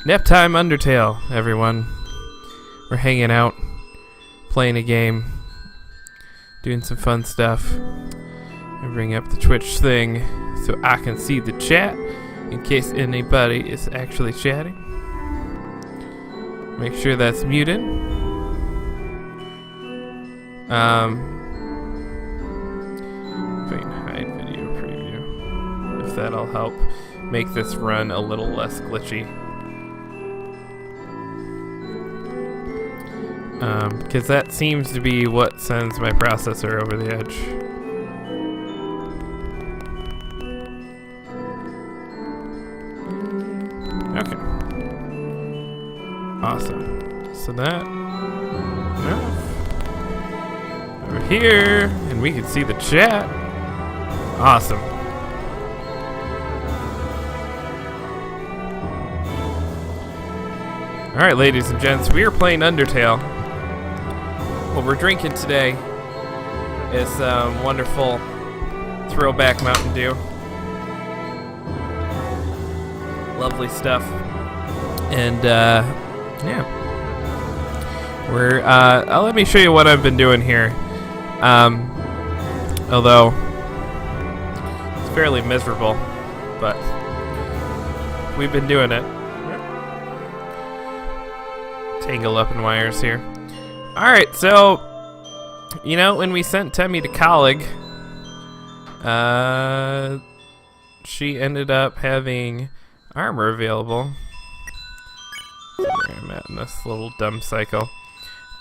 Nap time Undertale, everyone. We're hanging out, playing a game, doing some fun stuff. I bring up the Twitch thing so I can see the chat in case anybody is actually chatting. Make sure that's muted. If I can hide video preview, if that'll help make this run a little less glitchy. Because that seems to be what sends my processor over the edge. Okay. Awesome. So that... over here, and we can see the chat. Awesome. Alright, ladies and gents, we are playing Undertale. What we're drinking today is wonderful throwback Mountain Dew. Lovely stuff. And, yeah. We're, let me show you what I've been doing here. Although, it's fairly miserable, but we've been doing it. Tangled up in wires here. Alright, so, you know, when we sent Temmie to college, she ended up having armor available. That's where I'm at in this little dumb cycle.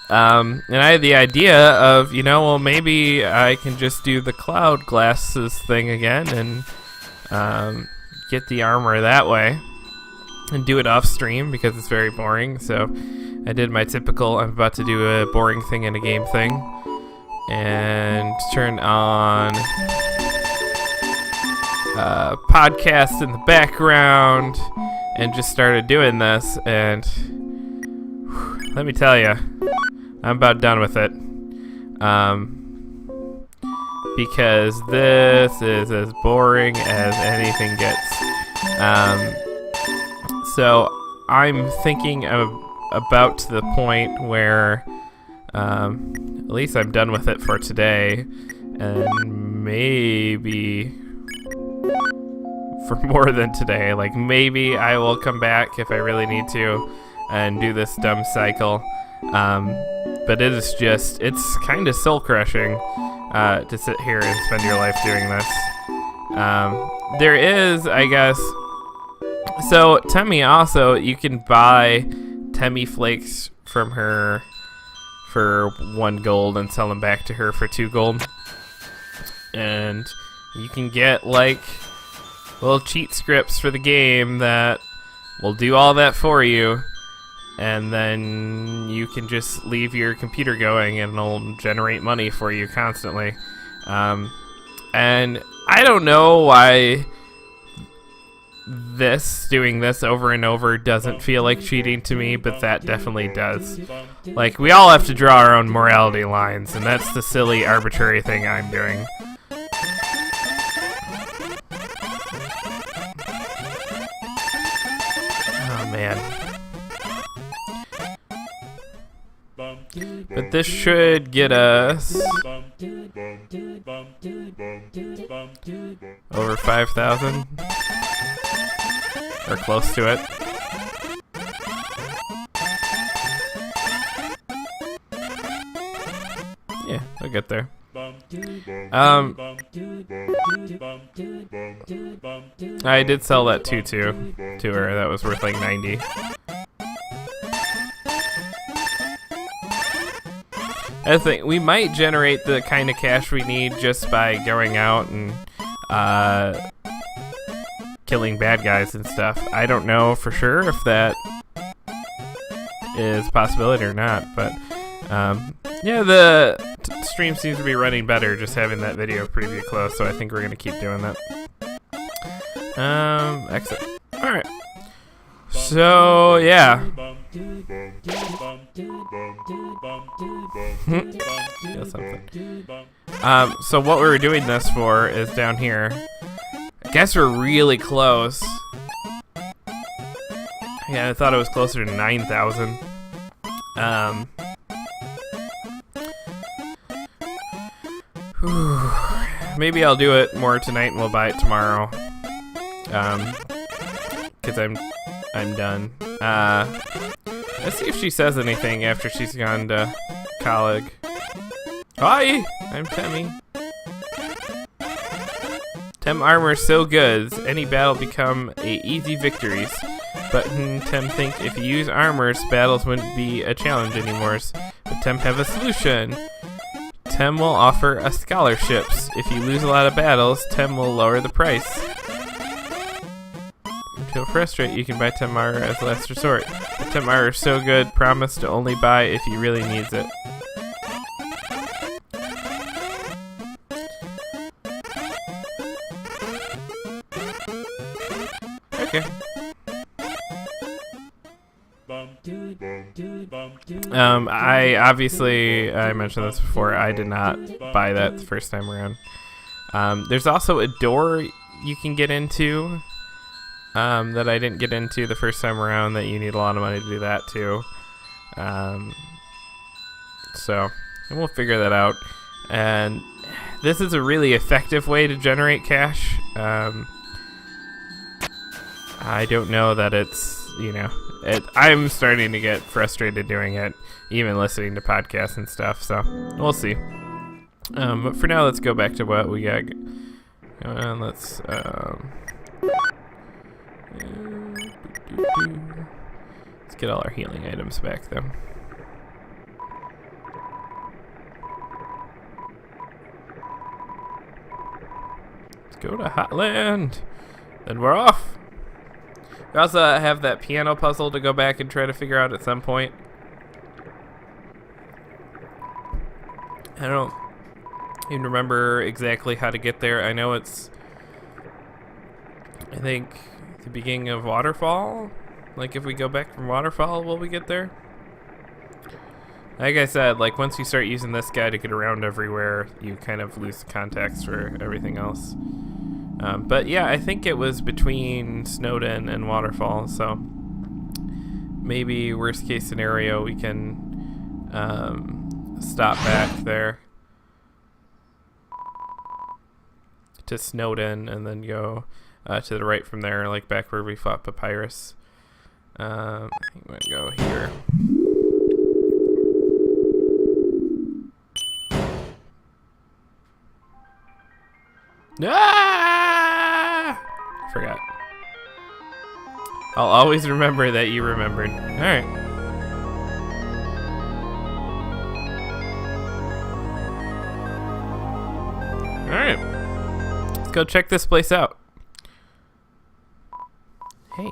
And I had the idea of, you know, well, maybe I can just do the cloud glasses thing again and get the armor that way and do it off stream because it's very boring. So I did my typical, I'm about to do a boring thing in a game thing and turn on podcast in the background and just started doing this, and let me tell you, I'm about done with it. Because this is as boring as anything gets. So I'm thinking about to the point where at least I'm done with it for today, and maybe for more than today. Like, maybe I will come back if I really need to and do this dumb cycle. But it is just, it's kind of soul-crushing to sit here and spend your life doing this. There is, I guess, so Temmie also, you can buy Temmie flakes from her for 1 gold and sell them back to her for 2 gold. And you can get, like, little cheat scripts for the game that will do all that for you. And then you can just leave your computer going and it'll generate money for you constantly. And I don't know why doing this over and over doesn't feel like cheating to me, but that definitely does. Like, we all have to draw our own morality lines, and that's the silly, arbitrary thing I'm doing. Oh, man. But this should get us over 5,000 or close to it. Yeah, we'll get there. I did sell that tutu to her. That was worth like 90. I think we might generate the kind of cash we need just by going out and killing bad guys and stuff. I don't know for sure if that is a possibility or not, but yeah, the stream seems to be running better just having that video preview close, so I think we're gonna keep doing that. Exit. Alright. So, yeah. Feel something. So what we were doing this for is down here. I guess we're really close Yeah, I thought it was closer to 9,000. Maybe I'll do it more tonight and we'll buy it tomorrow. Cause I'm done. Let's see if she says anything after she's gone to college. Hi, I'm Temmie. Tem armor so good, any battle become a easy victories. But Tem think if you use armors, battles wouldn't be a challenge anymore. But Tem have a solution. Tem will offer a scholarships. If you lose a lot of battles, Tem will lower the price. Until frustrated, you can buy Tem armor as a last resort. The Tem armor is so good, promise to only buy if you really needs it. Okay. I mentioned this before, I did not buy that the first time around. There's also a door you can get into that I didn't get into the first time around that you need a lot of money to do that too. So we'll figure that out. And this is a really effective way to generate cash. I don't know that it's, I'm starting to get frustrated doing it, even listening to podcasts and stuff, so we'll see. But for now, let's go back to what we got going on. Let's get all our healing items back, though. Let's go to Hotland. Then we're off. We also have that piano puzzle to go back and try to figure out at some point. I don't even remember exactly how to get there. I know it's, I think, the beginning of Waterfall. Like, if we go back from Waterfall, will we get there? Like I said, like, once you start using this guy to get around everywhere, you kind of lose the context for everything else. But yeah, I think it was between Snowden and Waterfall, so maybe worst case scenario we can stop back there to Snowden and then go to the right from there, like back where we fought Papyrus. I think I'm gonna go here. Ah! Forgot. I'll always remember that you remembered. Alright. Alright. Let's go check this place out. Hey,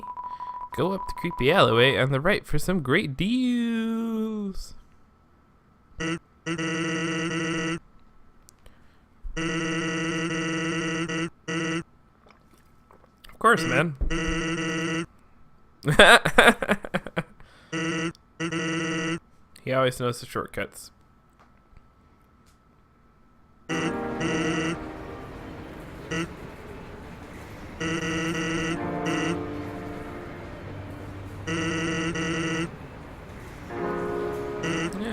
go up the creepy alleyway on the right for some great deals. Of course, man. He always knows the shortcuts. Yeah,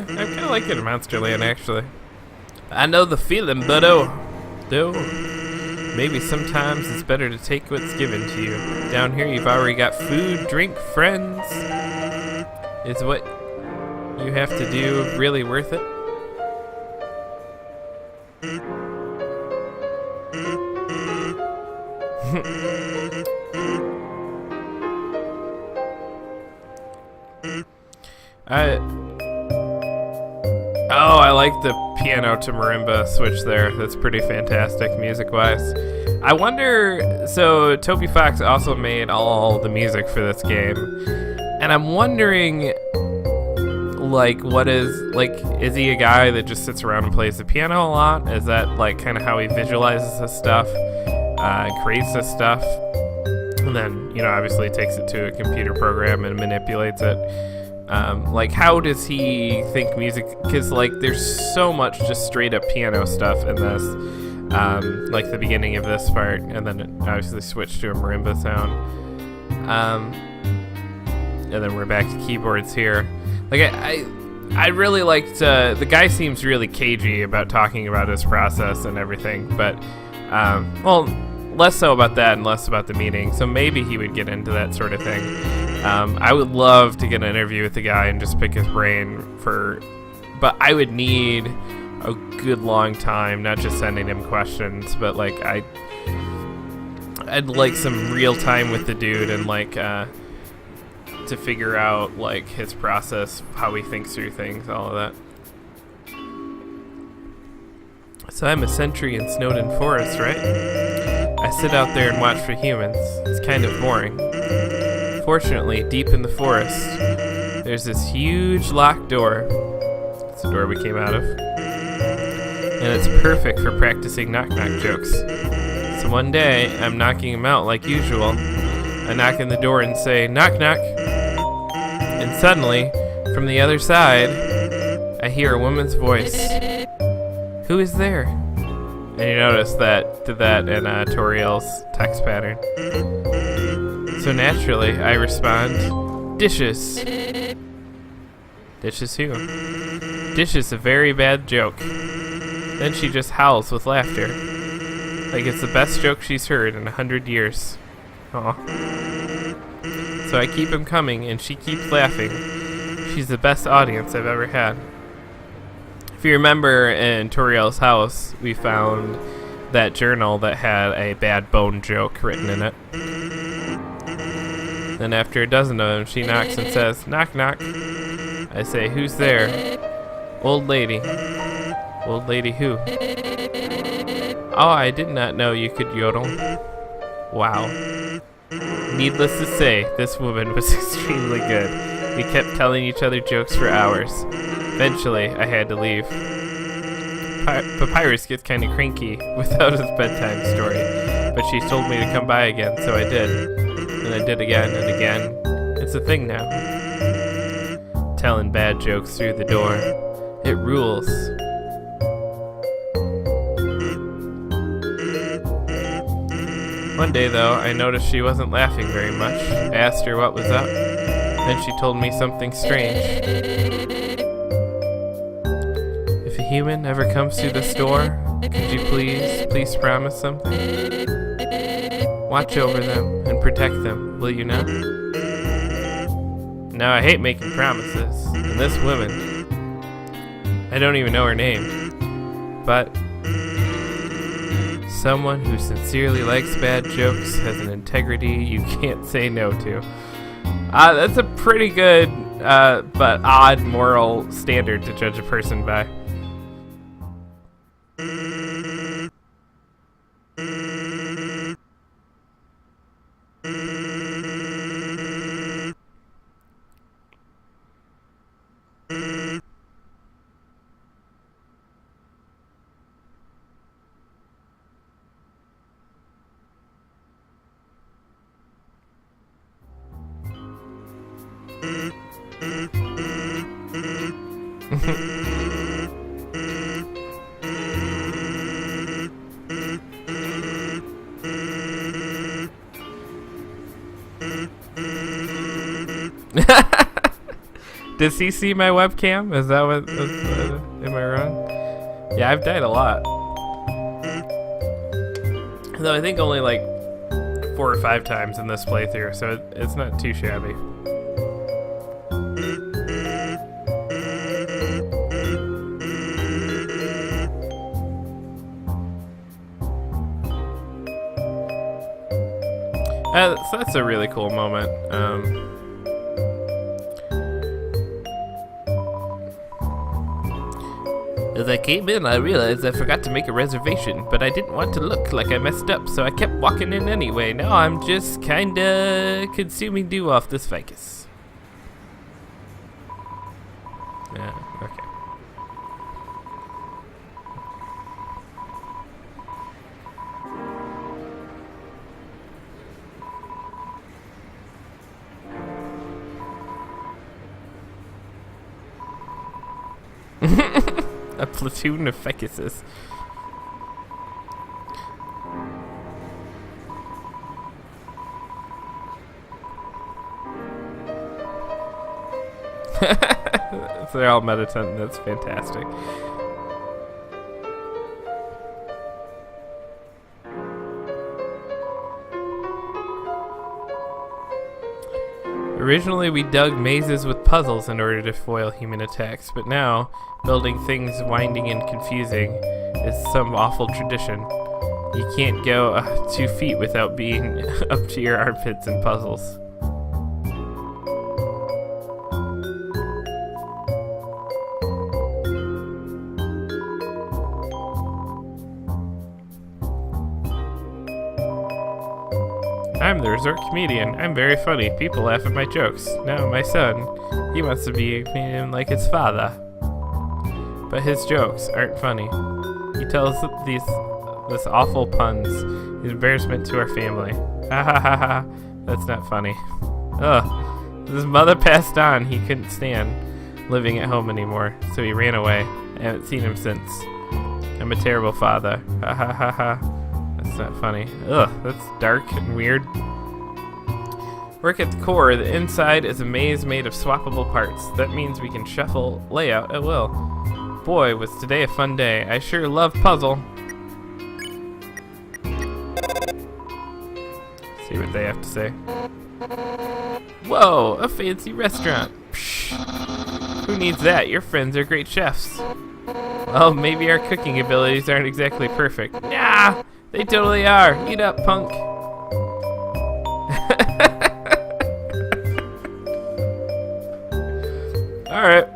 I kind of like it in Monsterland, actually. I know the feeling, buddo. Though, maybe sometimes it's better to take what's given to you. Down here, you've already got food, drink, friends. Is what you have to do really worth it? I like the piano to marimba switch there. That's pretty fantastic music-wise. I wonder, so Toby Fox also made all the music for this game, and I'm wondering, like, is he a guy that just sits around and plays the piano a lot? Is that, like, kind of how he visualizes this stuff, creates this stuff, and then, obviously takes it to a computer program and manipulates it? Like, how does he think music? Because, like, there's so much just straight up piano stuff in this, like the beginning of this part, and then it obviously switched to a marimba sound. And then we're back to keyboards here. Like, I really liked, the guy seems really cagey about talking about his process and everything, but, well, less so about that and less about the meeting, so maybe he would get into that sort of thing. I would love to get an interview with the guy and just pick his brain but I would need a good long time, not just sending him questions, but, like, I'd like some real time with the dude and, like, to figure out, like, his process, how he thinks through things, all of that. So I'm a sentry in Snowden Forest, right? I sit out there and watch for humans. It's kind of boring. Fortunately, deep in the forest, there's this huge locked door. It's the door we came out of. And it's perfect for practicing knock-knock jokes. So one day, I'm knocking him out like usual. I knock on the door and say, knock knock. And suddenly, from the other side, I hear a woman's voice. Who is there? And you notice that did that in Toriel's text pattern. So naturally, I respond, dishes. Dishes who? Dishes a very bad joke. Then she just howls with laughter. Like it's the best joke she's heard in 100 years. Aw. So I keep him coming, and she keeps laughing. She's the best audience I've ever had. If you remember, in Toriel's house, we found that journal that had a bad bone joke written in it. Then after a dozen of them, she knocks and says, knock knock. I say, who's there? Old lady. Old lady who? Oh, I did not know you could yodel. Wow. Needless to say, this woman was extremely good. We kept telling each other jokes for hours. Eventually, I had to leave. Papyrus gets kind of cranky without his bedtime story, but she told me to come by again, so I did. And I did again and again. It's a thing now. Telling bad jokes through the door. It rules. One day, though, I noticed she wasn't laughing very much. I asked her what was up. Then she told me something strange. If a human ever comes through this door, could you please promise something? Watch over them and protect them, will you not? Now, I hate making promises. And this woman, I don't even know her name, but someone who sincerely likes bad jokes has an integrity you can't say no to. That's a pretty good, but odd moral standard to judge a person by. Does he see my webcam? Is that what? Am I wrong? Yeah, I've died a lot. Though I think only like 4 or 5 times in this playthrough, so it's not too shabby. So that's a really cool moment. As I came in, I realized I forgot to make a reservation, but I didn't want to look like I messed up, so I kept walking in anyway. Now I'm just kinda consuming dew off this ficus. Yeah, okay. A platoon of ficuses. So they're all meditant. That's fantastic. Originally, we dug mazes with puzzles in order to foil human attacks, but now, building things winding and confusing is some awful tradition. You can't go 2 feet without being up to your armpits in puzzles. I'm the resort comedian. I'm very funny. People laugh at my jokes. Now my son, he wants to be like his father. But his jokes aren't funny. He tells this awful puns. He's embarrassment to our family. Ha ha ha ha. That's not funny. Ugh. His mother passed on. He couldn't stand living at home anymore, so he ran away. I haven't seen him since. I'm a terrible father. Ha ha ha ha. That's not funny. Ugh, that's dark and weird. Work at the core. The inside is a maze made of swappable parts. That means we can shuffle layout at will. Boy, was today a fun day. I sure love puzzle. See what they have to say. Whoa, a fancy restaurant. Psh, who needs that? Your friends are great chefs. Well, maybe our cooking abilities aren't exactly perfect. Nah! They totally are. Eat up, punk. Alright.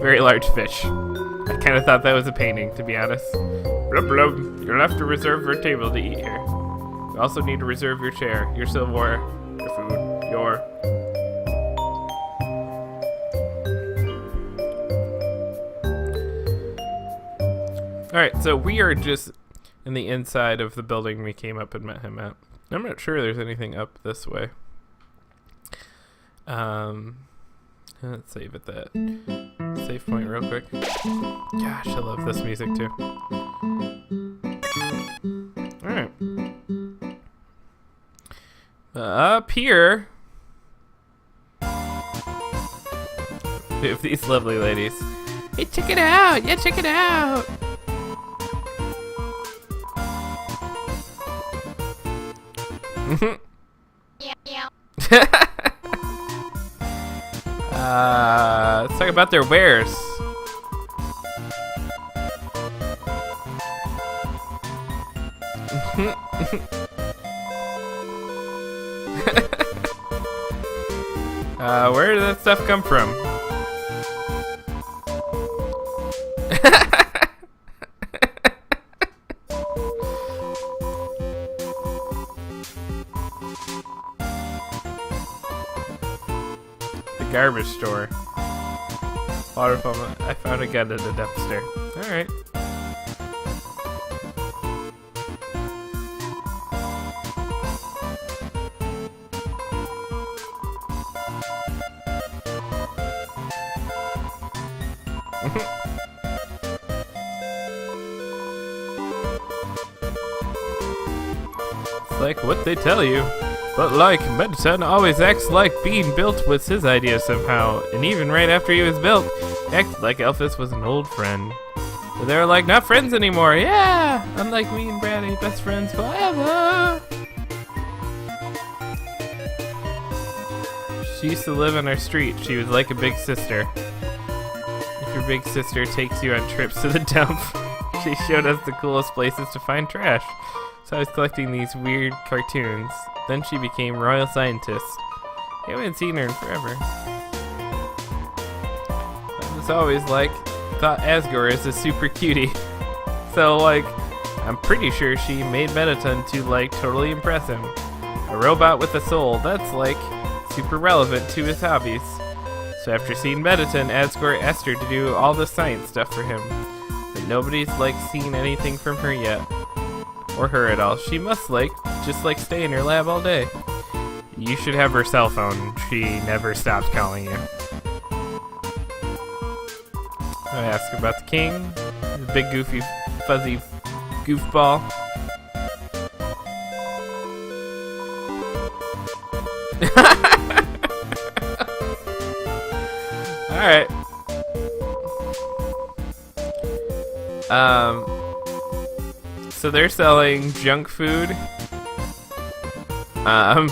Very large fish. I kind of thought that was a painting, to be honest. Blub blub. You'll have to reserve your table to eat here. You also need to reserve your chair, your silverware, your food, your... Alright, so we are just in the inside of the building we came up and met him at. I'm not sure there's anything up this way. Let's save at that save point real quick. Gosh, I love this music too. Alright. Up here, we have these lovely ladies. Hey, check it out! Yeah, check it out! Let's talk about their wares. Where did that stuff come from? Garbage store. Water fountain. I found a gun in the dumpster. Alright. It's like what they tell you. But like, Medicine always acts like being built was his idea somehow, and even right after he was built, acted like Elphys was an old friend. But they were like, not friends anymore, yeah! Unlike me and Brady, best friends forever! She used to live on our street. She was like a big sister. If your big sister takes you on trips to the dump, she showed us the coolest places to find trash. So I was collecting these weird cartoons. Then she became royal scientist. I haven't seen her in forever. I was always like, thought Asgore is a super cutie. So like, I'm pretty sure she made Mettaton to like totally impress him. A robot with a soul, that's like super relevant to his hobbies. So after seeing Mettaton, Asgore asked her to do all the science stuff for him. But nobody's like seen anything from her yet. Or her at all. She must just stay in her lab all day. You should have her cell phone. She never stops calling you. I ask about the king. The big goofy fuzzy goofball. So they're selling junk food,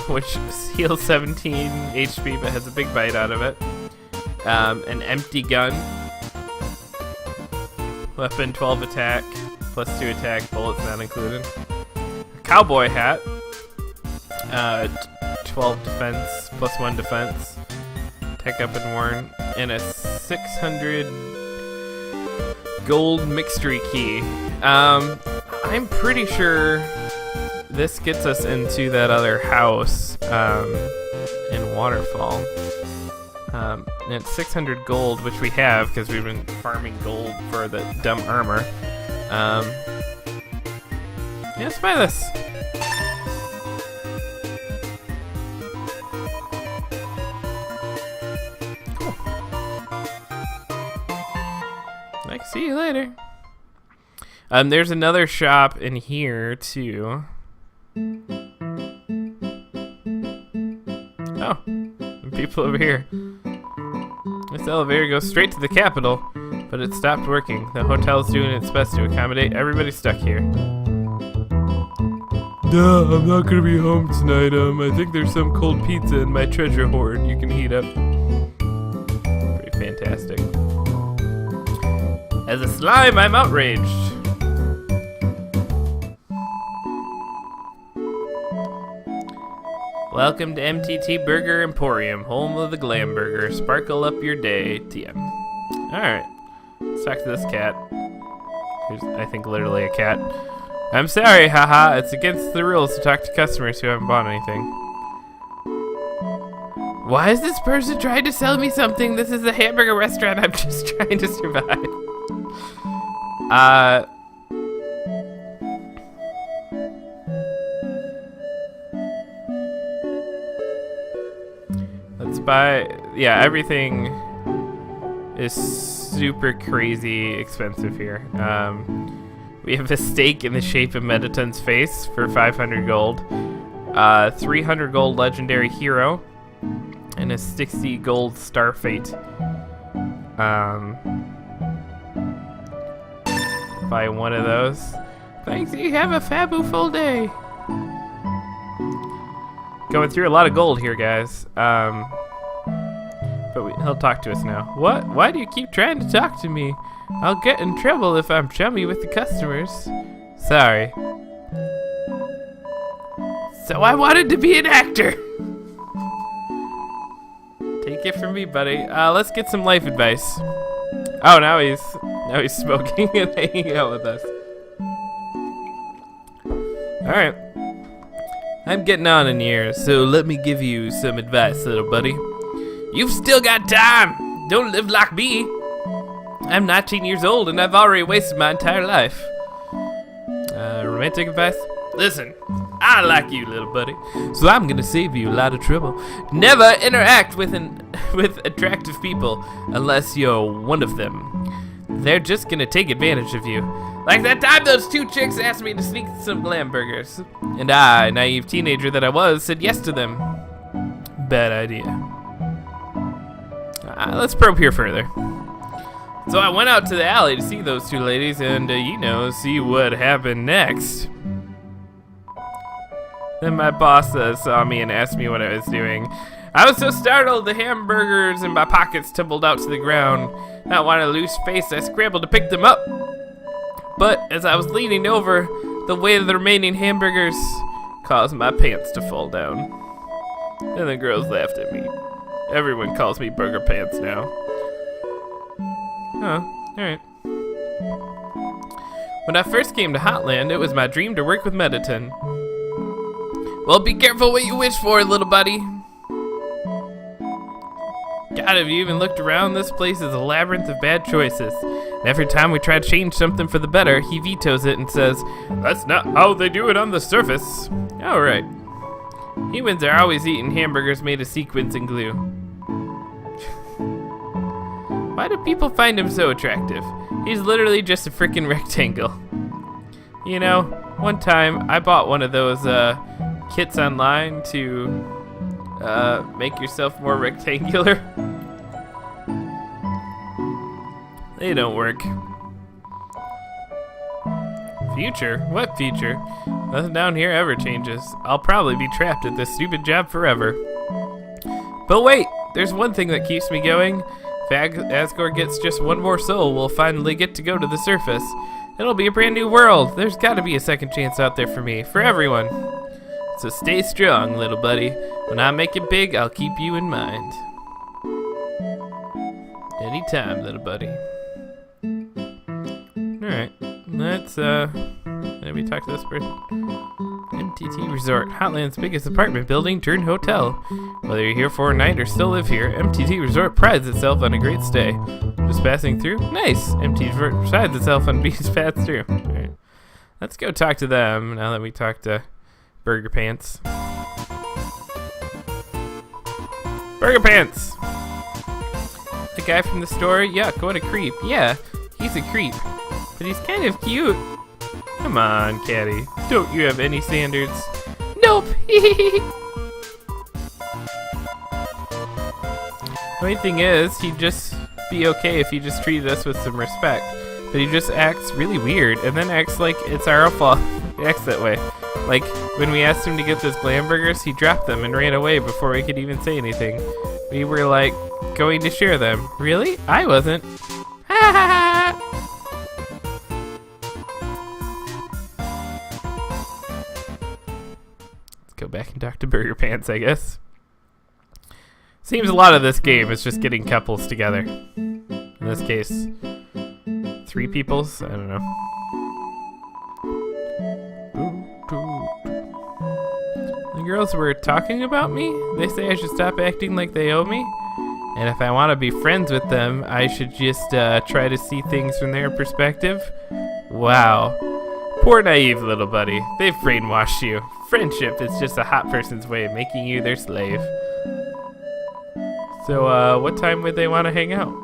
which heals 17 HP but has a big bite out of it. An empty gun, weapon 12 attack, plus 2 attack, bullets not included. A cowboy hat, 12 defense, plus 1 defense, tech up and worn, and a 600 gold mixture key. I'm pretty sure this gets us into that other house in Waterfall. And it's 600 gold, which we have because we've been farming gold for the dumb armor. Yeah, let's buy this. Cool. Like, see you later. There's another shop in here too. Oh, people over here. This elevator goes straight to the capital, but it stopped working. The hotel's doing its best to accommodate everybody stuck here. Duh, I'm not gonna be home tonight. I think there's some cold pizza in my treasure hoard you can heat up. Pretty fantastic. As a slime, I'm outraged. Welcome to MTT Burger Emporium, home of the glam burger. Sparkle up your day, TM. Alright, let's talk to this cat. Who's, I think, literally a cat. I'm sorry, haha. It's against the rules to talk to customers who haven't bought anything. Why is this person trying to sell me something? This is a hamburger restaurant. I'm just trying to survive. Let's buy... Yeah, everything is super crazy expensive here. We have a steak in the shape of Mediton's face for 500 gold. 300 gold legendary hero. And a 60 gold Starfate. Buy one of those. Thanks, you have a fabuful day. Going through a lot of gold here, guys. But he'll talk to us now. What? Why do you keep trying to talk to me? I'll get in trouble if I'm chummy with the customers. Sorry. So I wanted to be an actor. Take it from me, buddy. Let's get some life advice. Oh, now he's smoking and hanging out with us. Alright. I'm getting on in years, so let me give you some advice, little buddy. You've still got time. Don't live like me. I'm 19 years old and I've already wasted my entire life. Romantic advice? Listen, I like you, little buddy, so I'm gonna save you a lot of trouble. Never interact with attractive people unless you're one of them. They're just gonna take advantage of you. Like that time those 2 chicks asked me to sneak some glam burgers. And I, naive teenager that I was, said yes to them. Bad idea. Let's probe here further. So I went out to the alley to see those 2 ladies and, see what happened next. Then my boss saw me and asked me what I was doing. I was so startled, the hamburgers in my pockets tumbled out to the ground. Not wanting to lose face, I scrambled to pick them up. But as I was leaning over, the weight of the remaining hamburgers caused my pants to fall down. And the girls laughed at me. Everyone calls me Burger Pants now. Oh, alright. When I first came to Hotland, it was my dream to work with Mediton. Well, be careful what you wish for, little buddy. God, have you even looked around? This place is a labyrinth of bad choices. And every time we try to change something for the better, he vetoes it and says, that's not how they do it on the surface. Alright. Humans are always eating hamburgers made of sequins and glue. Why do people find him so attractive? He's literally just a freaking rectangle. You know, one time I bought one of those kits online to make yourself more rectangular. They don't work. Future? What future? Nothing down here ever changes. I'll probably be trapped at this stupid job forever. But wait! There's one thing that keeps me going. If Asgore gets just one more soul, we'll finally get to go to the surface. It'll be a brand new world. There's gotta be a second chance out there for me, for everyone. So stay strong, little buddy. When I make it big, I'll keep you in mind. Anytime, little buddy. Alright, let's, maybe talk to this person. MTT Resort, Hotland's biggest apartment building turned hotel. Whether you're here for a night or still live here, MTT Resort prides itself on a great stay. Just passing through? Nice! MTT Resort prides itself on being passed through. Alright, let's go talk to them now that we talked to Burger Pants. Burger Pants! The guy from the store? Yuck, what a creep. Yeah, he's a creep. But he's kind of cute. Come on, Caddy. Don't you have any standards? Nope. Only thing is, he'd just be okay if he just treated us with some respect. But he just acts really weird, and then acts like it's our fault. He acts that way. Like, when we asked him to get those glam burgers, he dropped them and ran away before we could even say anything. We were like, going to share them. Really? I wasn't. Ha ha ha! Let's go back and talk to Burger Pants, I guess. Seems a lot of this game is just getting couples together. In this case, 3 peoples? I don't know. The girls were talking about me? They say I should stop acting like they owe me? And if I want to be friends with them, I should just try to see things from their perspective? Wow. Poor naive little buddy. They've brainwashed you. Friendship is just a hot person's way of making you their slave. So, what time would they want to hang out?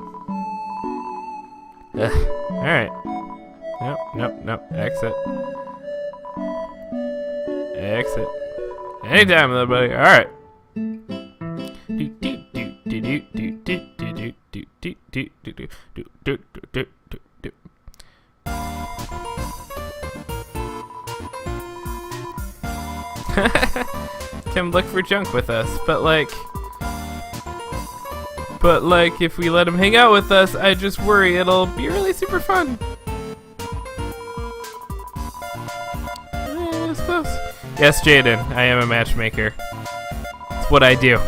Alright. Nope. Exit. Exit. Anytime, little buddy. Alright. Come look for junk with us, but like, if we let him hang out with us, I just worry it'll be really super fun. I suppose. Yes, Jaden, I am a matchmaker. It's what I do.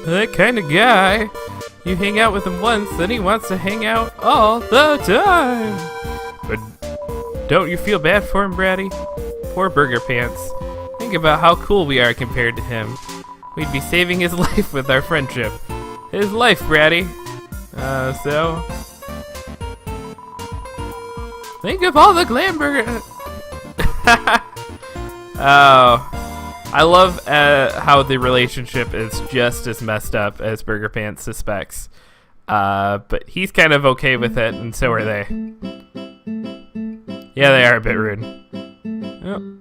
That kind of guy. You hang out with him once, then he wants to hang out all the time. But don't you feel bad for him, Bratty? Poor Burger Pants. Think about how cool we are compared to him. We'd be saving his life with our friendship. His life, Bratty. So... think of all the glam burger... Oh, I love how the relationship is just as messed up as Burger Pants suspects. But he's kind of okay with it, and so are they. Yeah, they are a bit rude. Oh.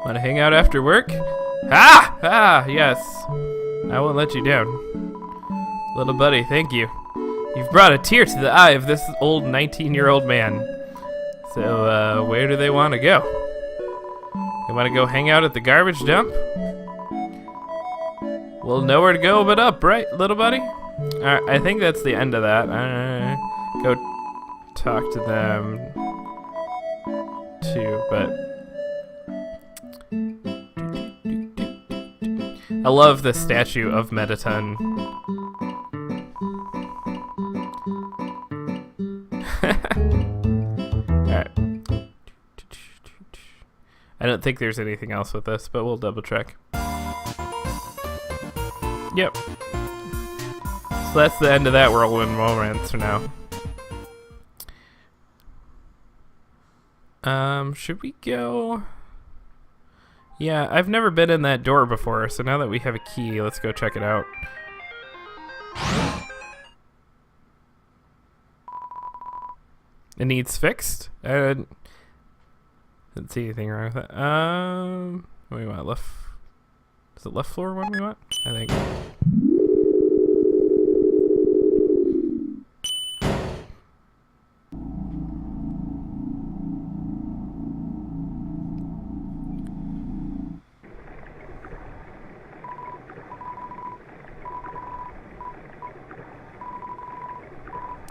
Want to hang out after work? Ah, yes. I won't let you down. Little buddy, thank you. You've brought a tear to the eye of this old 19-year-old man. So, where do they want to go? They want to go hang out at the garbage dump? Well, nowhere to go but up, right, little buddy? Alright, I think that's the end of that. Go talk to them, too, but... I love the statue of Mettaton. Alright. I don't think there's anything else with this, but we'll double check. Yep. So that's the end of that whirlwind romance for now. Should we go... Yeah, I've never been in that door before, so now that we have a key, let's go check it out. It needs fixed? I didn't see anything wrong with it. What do we want? Left... Is it left floor one we want? I think.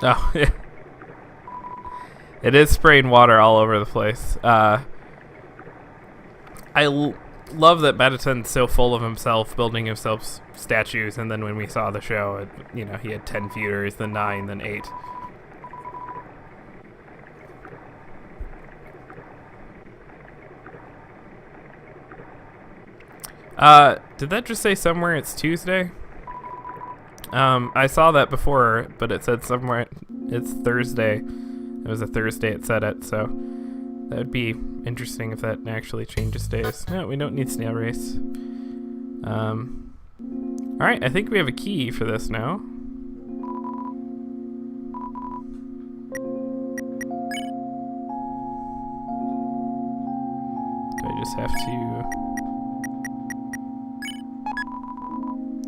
Oh, it is spraying water all over the place. Love that Mettaton's so full of himself, building himself statues, and then when we saw the show, he had 10 feuders, then 9, then 8. Did that just say somewhere it's Tuesday? I saw that before, but it said somewhere it's Thursday. It was a Thursday it said it, so that would be interesting if that actually changes days. No, we don't need snail race. Alright, I think we have a key for this now. I just have to...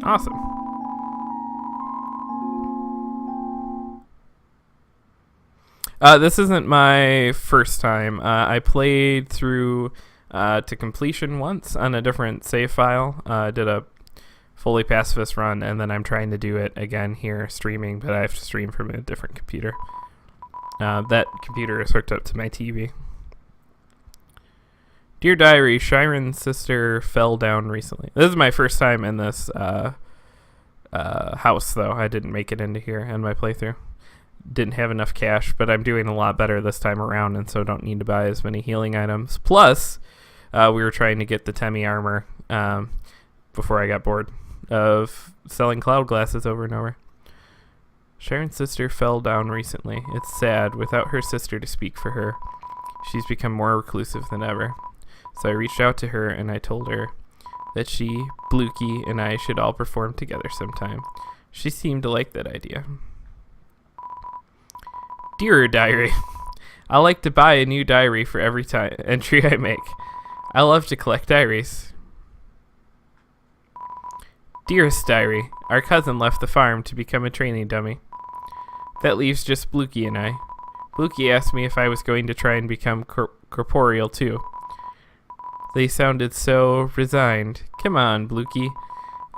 Awesome. This isn't my first time. I played through to completion once on a different save file. Did a fully pacifist run, and then I'm trying to do it again here streaming, but I have to stream from a different computer. That computer is hooked up to my TV. Dear Diary, Shiren's sister fell down recently. This is my first time in this house, though. I didn't make it into here in my playthrough. Didn't have enough cash, but I'm doing a lot better this time around, and so don't need to buy as many healing items. Plus, we were trying to get the Temi armor before I got bored of selling cloud glasses over and over. Sharon's sister fell down recently. It's sad. Without her sister to speak for her, she's become more reclusive than ever. So I reached out to her and I told her that she, Blukey, and I should all perform together sometime. She seemed to like that idea. Dear Diary, I like to buy a new diary for every entry I make. I love to collect diaries. Dearest Diary, our cousin left the farm to become a training dummy. That leaves just Blukey and I. Blukey asked me if I was going to try and become corporeal too. They sounded so resigned. Come on, Blukey.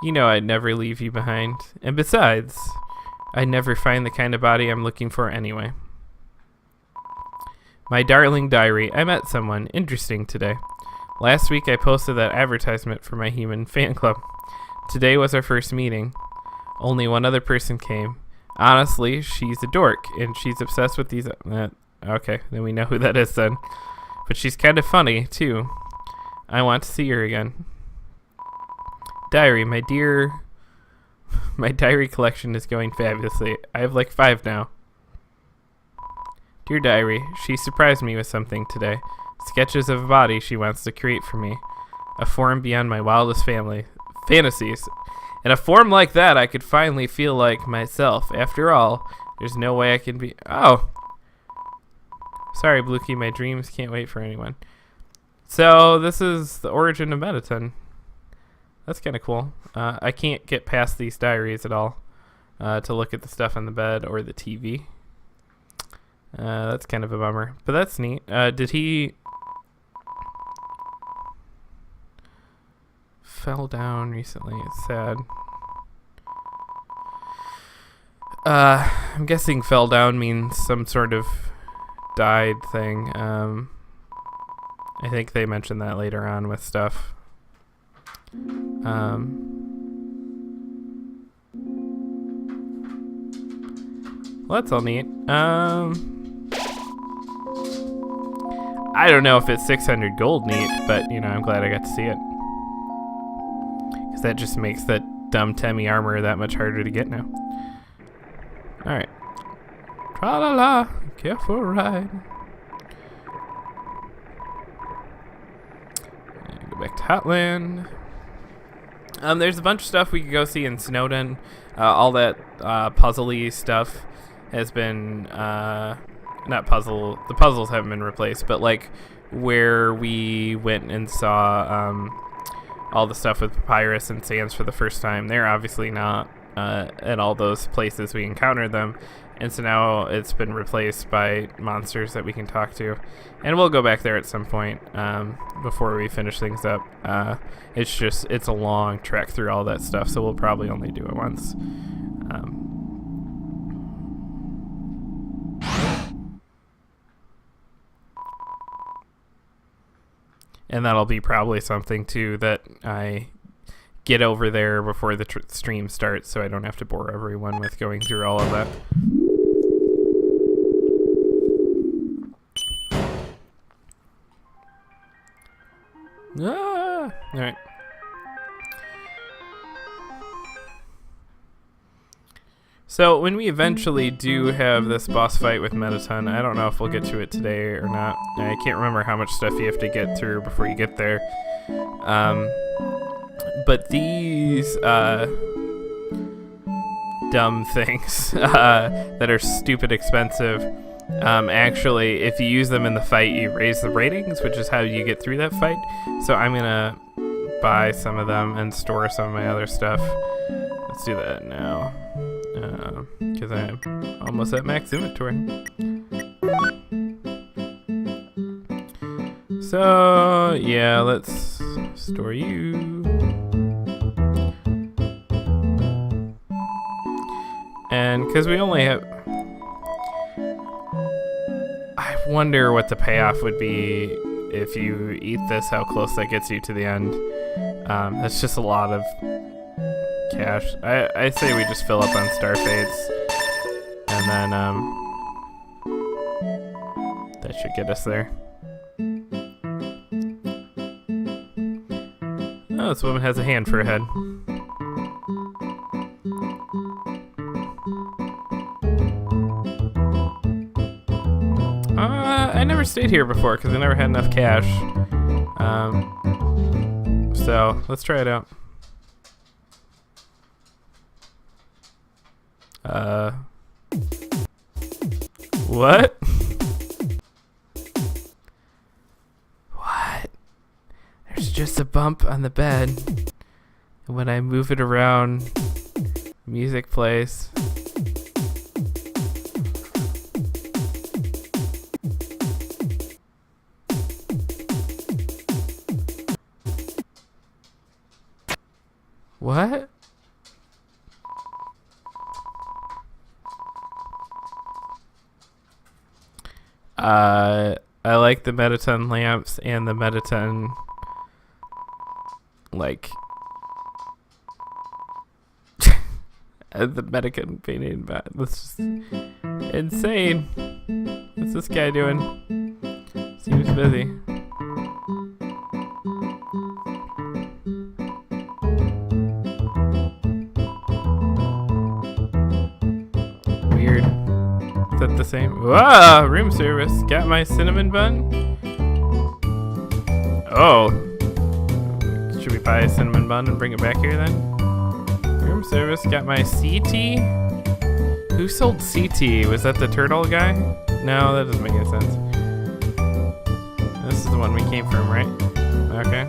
You know I'd never leave you behind. And besides, I'd never find the kind of body I'm looking for anyway. My darling diary, I met someone interesting today. Last week I posted that advertisement for my human fan club. Today was our first meeting. Only one other person came. Honestly, she's a dork, and she's obsessed with these... okay, then we know who that is then. But she's kind of funny, too. I want to see her again. Diary, my diary collection is going fabulously. I have like 5 now. Dear Diary, she surprised me with something today. Sketches of a body she wants to create for me. A form beyond my wildest fantasies. In a form like that, I could finally feel like myself. After all, there's no way I can be... Oh! Sorry, Blukey, my dreams can't wait for anyone. So, this is the origin of Mettaton. That's kind of cool. I can't get past these diaries at all to look at the stuff on the bed or the TV. That's kind of a bummer, but that's neat. Did he... Fell down recently. It's sad. I'm guessing fell down means some sort of died thing. I think they mentioned that later on with stuff. Well, that's all neat. I don't know if it's 600 gold neat, but, I'm glad I got to see it. Because that just makes that dumb Temi armor that much harder to get now. Alright. Tra-la-la, careful ride. And go back to Hotland. There's a bunch of stuff we could go see in Snowden. All that puzzly stuff has been... not puzzle. The puzzles haven't been replaced, but like where we went and saw all the stuff with Papyrus and Sands for the first time. They're obviously not at all those places we encountered them, and so now it's been replaced by monsters that we can talk to, and we'll go back there at some point before we finish things up. It's a long trek through all that stuff, so we'll probably only do it once. And that'll be probably something, too, that I get over there before the stream starts so I don't have to bore everyone with going through all of that. Alright. So when we eventually do have this boss fight with Mettaton, I don't know if we'll get to it today or not. I can't remember how much stuff you have to get through before you get there. But these dumb things that are stupid expensive, actually, if you use them in the fight, you raise the ratings, which is how you get through that fight. So I'm gonna buy some of them and store some of my other stuff. Let's do that now, because I'm almost at max inventory. So yeah, let's store you. And because we only have... I wonder what the payoff would be if you eat this, how close that gets you to the end. That's just a lot of cash. I say we just fill up on Star Fates. And then that should get us there. Oh, this woman has a hand for a head. I never stayed here before because I never had enough cash. So let's try it out. What? What? There's just a bump on the bed. And when I move it around, music plays. What? I like the Mettaton lamps and the Mettaton, like, the Mettaton painting, but this is insane. What's this guy doing? Seems busy. Weird. Is that the same? Whoa! Room service. Got my cinnamon bun? Oh. Should we buy a cinnamon bun and bring it back here then? Room service. Got my CT? Who sold CT? Was that the turtle guy? No, that doesn't make any sense. This is the one we came from, right? Okay.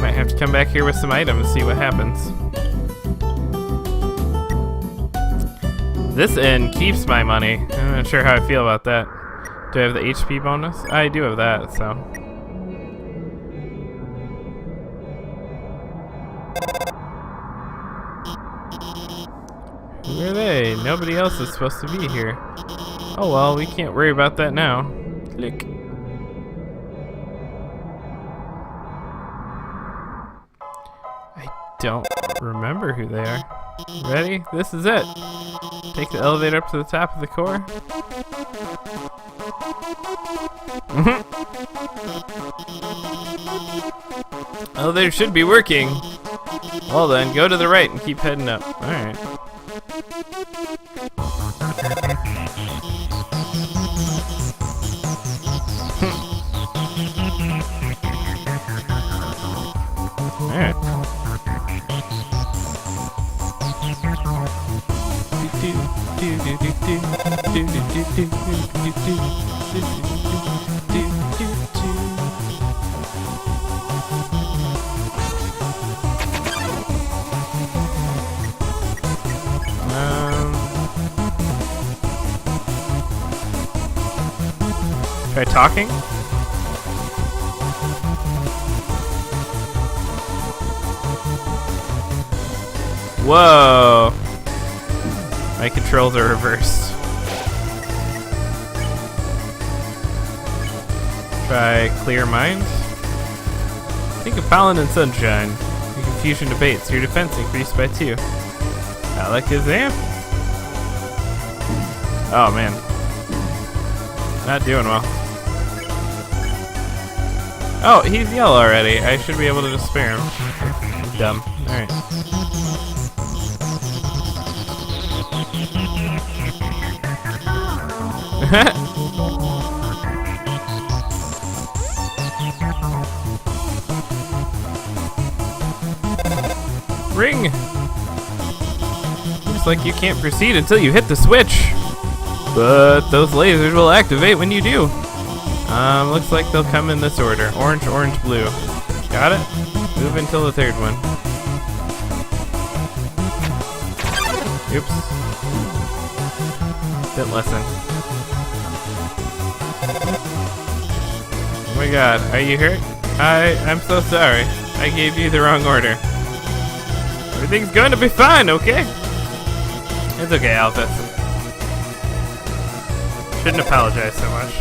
Might have to come back here with some items and see what happens. This inn keeps my money. I'm not sure how I feel about that. Do I have the HP bonus? I do have that, so. Who are they? Nobody else is supposed to be here. Oh well, we can't worry about that now. Click. I don't remember who they are. Ready? This is it. Take the elevator up to the top of the core. Elevator should be working. Well then, go to the right and keep heading up. Alright. Alright. Try talking? Whoa! My controls are reversed. By clear mind. Think of pollen and sunshine. Your confusion abates. Your defense increased by 2. Alakazam. Oh man. Not doing well. Oh, he's yellow already. I should be able to just spare him. Dumb. Alright. Ring! Looks like you can't proceed until you hit the switch. But those lasers will activate when you do. Looks like they'll come in this order. Orange, orange, blue. Got it? Move until the third one. Oops. Didn't listen. Oh my god, are you hurt? I'm so sorry. I gave you the wrong order. Everything's going to be fine, okay? It's okay, Alphys. Shouldn't apologize so much.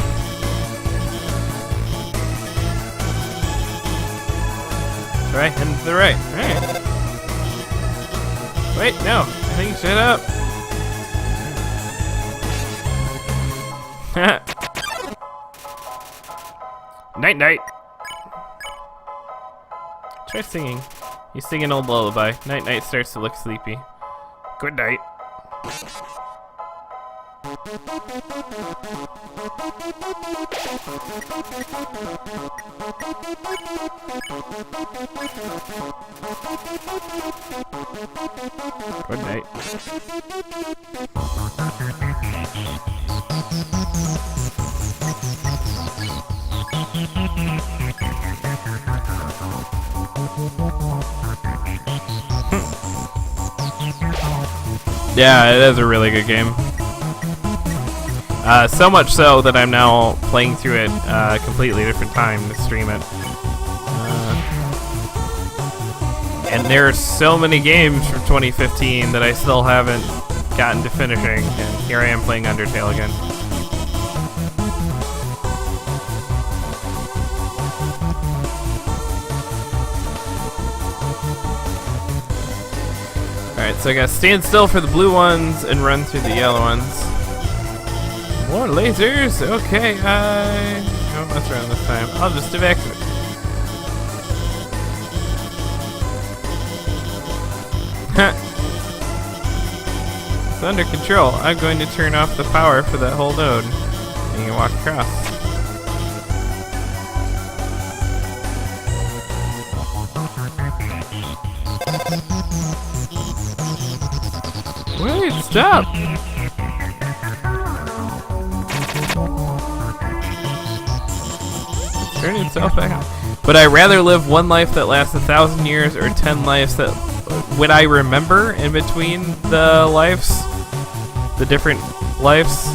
Right, and to the right. Alright. Wait, no. I think shut up. Night night. Try singing. You sing an old lullaby. Night night starts to look sleepy. Good night. Good night. Yeah, it is a really good game. So much so that I'm now playing through it a completely different time to stream it. And there are so many games from 2015 that I still haven't gotten to finishing, and here I am playing Undertale again. Alright, so I gotta stand still for the blue ones and run through the yellow ones. More lasers? Okay, I won't mess around this time. I'll just evacuate. It's under control. I'm going to turn off the power for that whole node. And you can walk across. Wait, stop! Turn itself back on. Would I rather live one life that lasts 1,000 years or 10 lives that... Would I remember in between the lives? The different lives?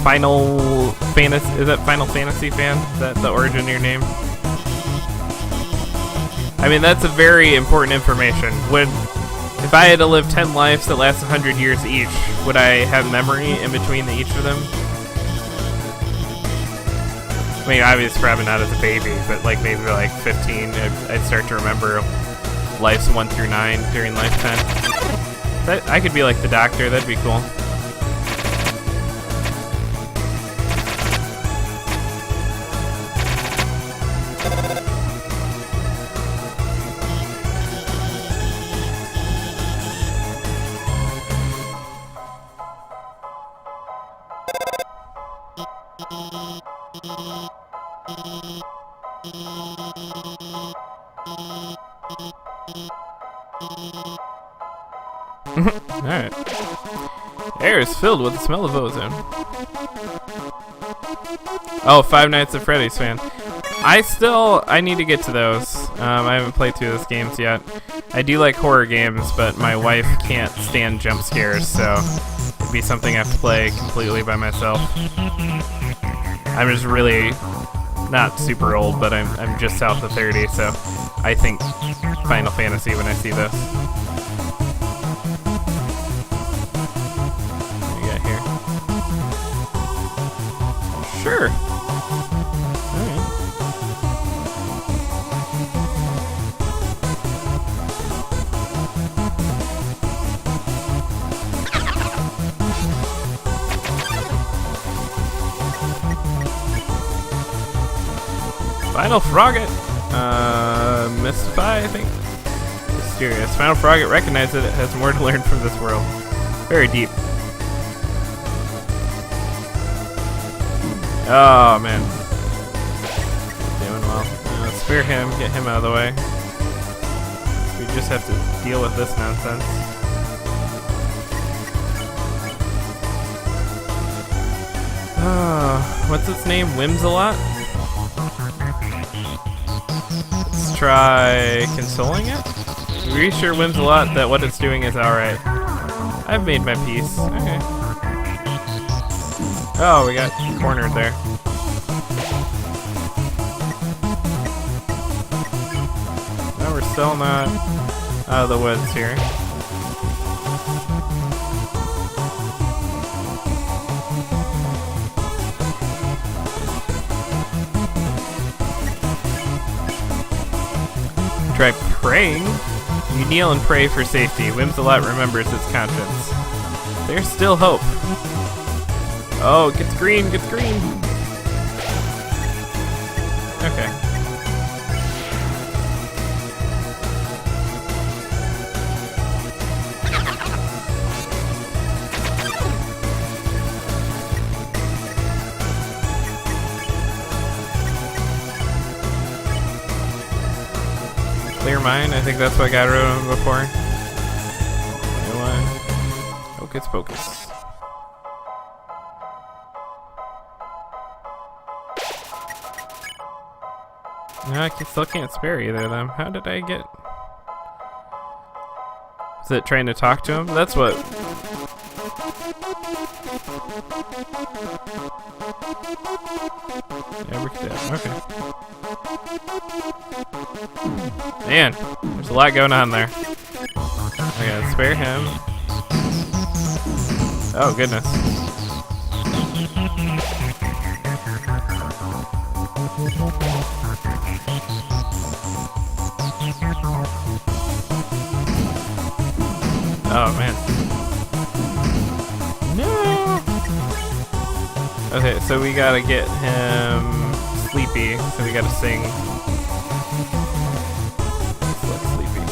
Final Fantasy... Is that Final Fantasy fan? Is that the origin of your name? I mean, that's a very important information. If I had to live 10 lives that last 100 years each, would I have memory in between each of them? I mean, obviously probably not as a baby, but like maybe like 15, I'd start to remember lives 1 through 9 during lifetime. I could be like the doctor, that'd be cool. Alright. Air is filled with the smell of ozone. Oh, Five Nights at Freddy's fan. I need to get to those. I haven't played through those games yet. I do like horror games, but my wife can't stand jump scares, so it'd be something I have to play completely by myself. I'm just really not super old, but I'm just south of 30, so I think Final Fantasy when I see this. What do we got here? Sure. Alright. Final Frogget. Mystify, I think. Mysterious. Final Frogget recognizes it has more to learn from this world. Very deep. Oh, man. Doing well. Let's spear him, get him out of the way. We just have to deal with this nonsense. What's its name? Whimsalot? Let's try consoling it? Reassure Whimsalot that what it's doing is alright. I've made my peace. Okay. Oh, we got cornered there. No, we're still not out of the woods here. Try praying. You kneel and pray for safety. Whimsalot remembers its conscience. There's still hope. Oh, it gets green, gets green. Okay. Clear mine? I think that's what I got rid of him before. You know what? Hocus pocus. No, I still can't spare either of them. How did I get... Is it trying to talk to him? That's what... Yeah, we're dead. Okay. Man, there's a lot going on there. I gotta spare him. Oh, goodness. Oh, man. No! Okay, so we gotta get him sleepy, so we gotta sing. Sleepy.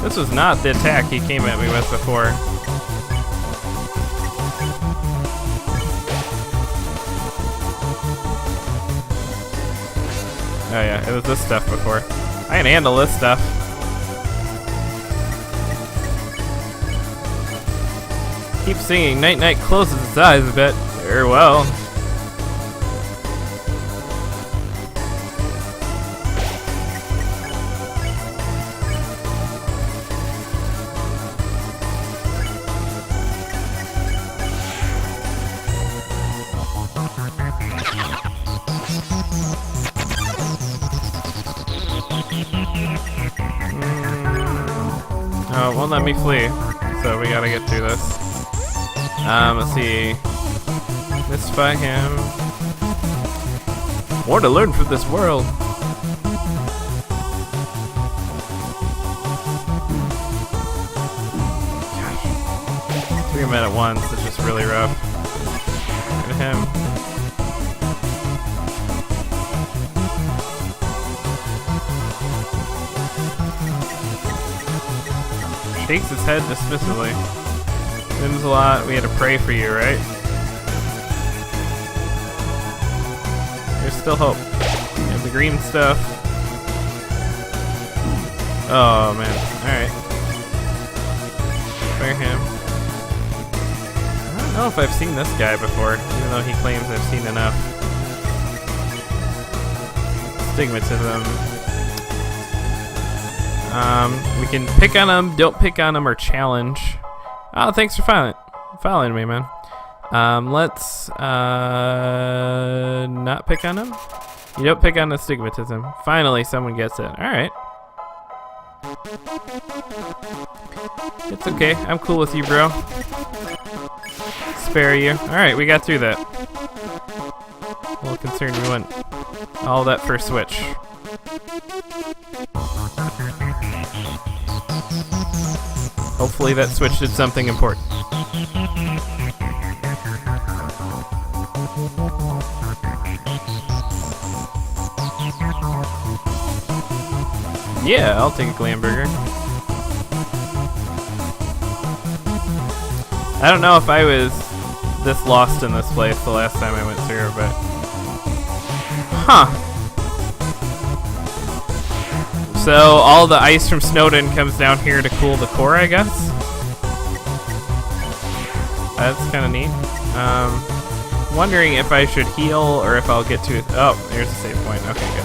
This was not the attack he came at me with before. Oh yeah, it was this stuff before. I can handle this stuff. Keep singing. Night Night closes its eyes a bit. Very well. Oh, it won't let me flee, so we gotta get through this. Let's see. Mystify him. More to learn from this world. Gosh. Three men at once is just really rough. Look at him. Shakes his head dismissively. Sims a lot. We had to pray for you, right? There's still hope. We have the green stuff. Oh man. Alright. Spare him. I don't know if I've seen this guy before, even though he claims I've seen enough. Stigmatism. We can pick on him, don't pick on him, or challenge. Oh, thanks for following me, man. Let's not pick on him. You don't pick on the stigmatism. Finally, someone gets it. Alright. It's okay. I'm cool with you, bro. spare you. Alright, we got through that. A little concerned we went all that for a switch. Hopefully that switch did something important. Yeah, I'll take a glam burger. I don't know if I was this lost in this place the last time I went through, but... Huh. So all the ice from Snowdon comes down here to cool the core, I guess? That's kind of neat. Wondering if I should heal or if I'll get to... Oh, there's a save point. Okay, good.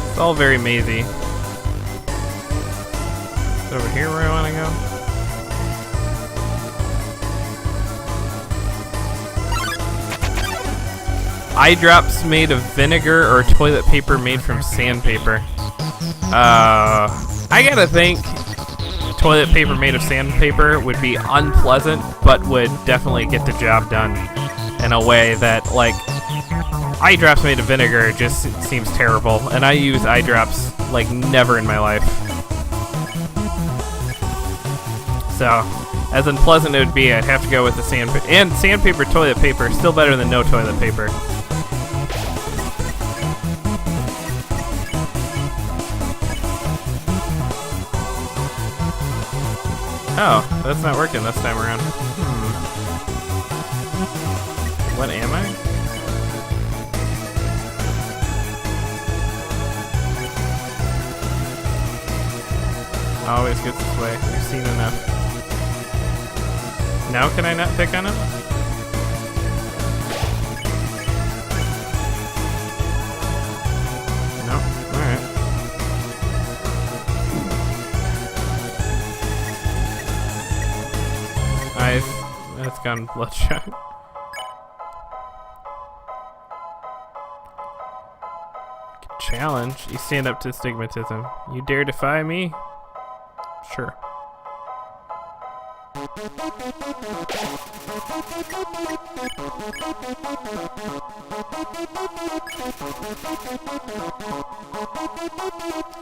It's all very mazy. Is it over here where I want to go? Eye drops made of vinegar or toilet paper made from sandpaper. I gotta think toilet paper made of sandpaper would be unpleasant, but would definitely get the job done in a way that, like, eye drops made of vinegar just seems terrible, and I use eye drops like never in my life. So, as unpleasant it would be, I'd have to go with the sandpaper. And sandpaper toilet paper is still better than no toilet paper. Oh, that's not working this time around. What am I? Always gets this way. We've seen enough. Now can I not pick on him? No? Alright. That's gone bloodshot. Challenge? You stand up to stigmatism. You dare defy me? Sure.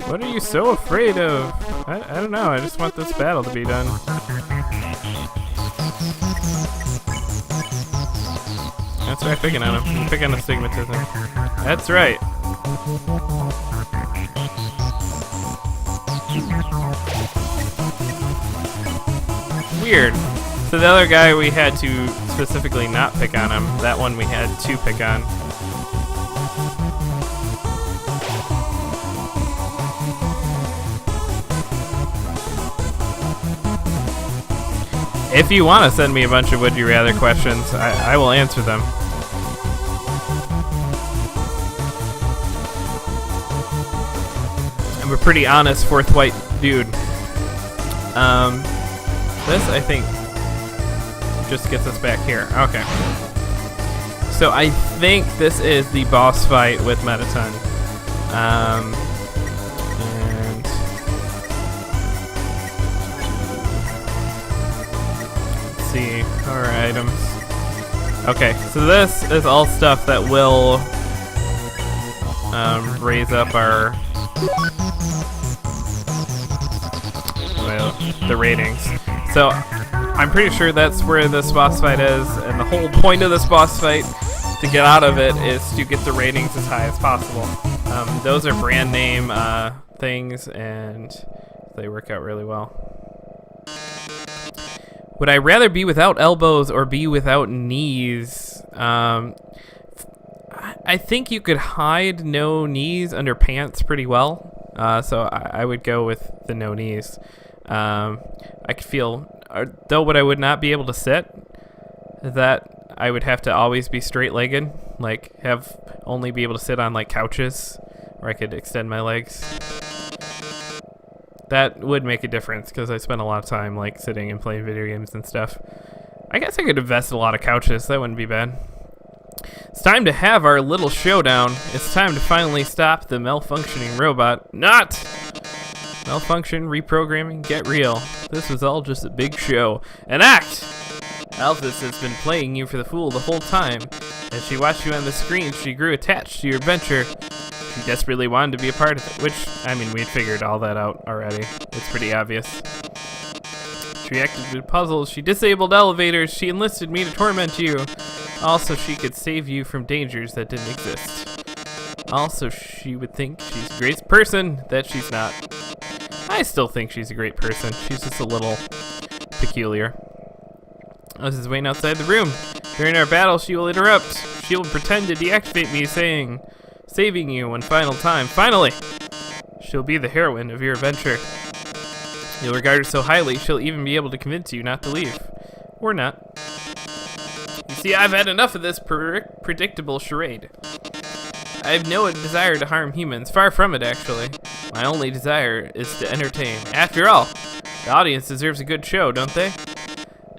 What are you so afraid of? I don't know, I just want this battle to be done. That's right, picking on him. Pick on the stigmatism. That's right. Weird. So the other guy we had to specifically not pick on him. That one we had to pick on. If you want to send me a bunch of would you rather questions, I will answer them. I'm a pretty honest, forthright dude. This, I think, just gets us back here. Okay. So I think this is the boss fight with Metaton. And let's see our items. Okay, so this is all stuff that will raise up our the ratings. So I'm pretty sure that's where this boss fight is, and the whole point of this boss fight to get out of it is to get the ratings as high as possible. Those are brand name things, and they work out really well. Would I rather be without elbows or be without knees? I think you could hide no knees under pants pretty well, so I would go with the no knees. I could feel, though what I would not be able to sit, that I would have to always be straight-legged, like only be able to sit on like couches where I could extend my legs. That would make a difference because I spend a lot of time like sitting and playing video games and stuff. I guess I could invest in a lot of couches. That wouldn't be bad. It's time to have our little showdown. It's time to finally stop the malfunctioning robot. Not! Malfunction, reprogramming, get real. This was all just a big show. An act! Alphys has been playing you for the fool the whole time. As she watched you on the screen, she grew attached to your adventure. She desperately wanted to be a part of it, which, I mean, we had figured all that out already. It's pretty obvious. She reacted to puzzles, she disabled elevators, she enlisted me to torment you. Also, she could save you from dangers that didn't exist. Also, she would think she's a great person, that she's not. I still think she's a great person. She's just a little peculiar. Alice is waiting outside the room. During our battle, she will interrupt. She will pretend to deactivate me, saving you one final time. Finally! She'll be the heroine of your adventure. You'll regard her so highly, she'll even be able to convince you not to leave. Or not. You see, I've had enough of this predictable charade. I have no desire to harm humans. Far from it, actually. My only desire is to entertain. After all, the audience deserves a good show, don't they?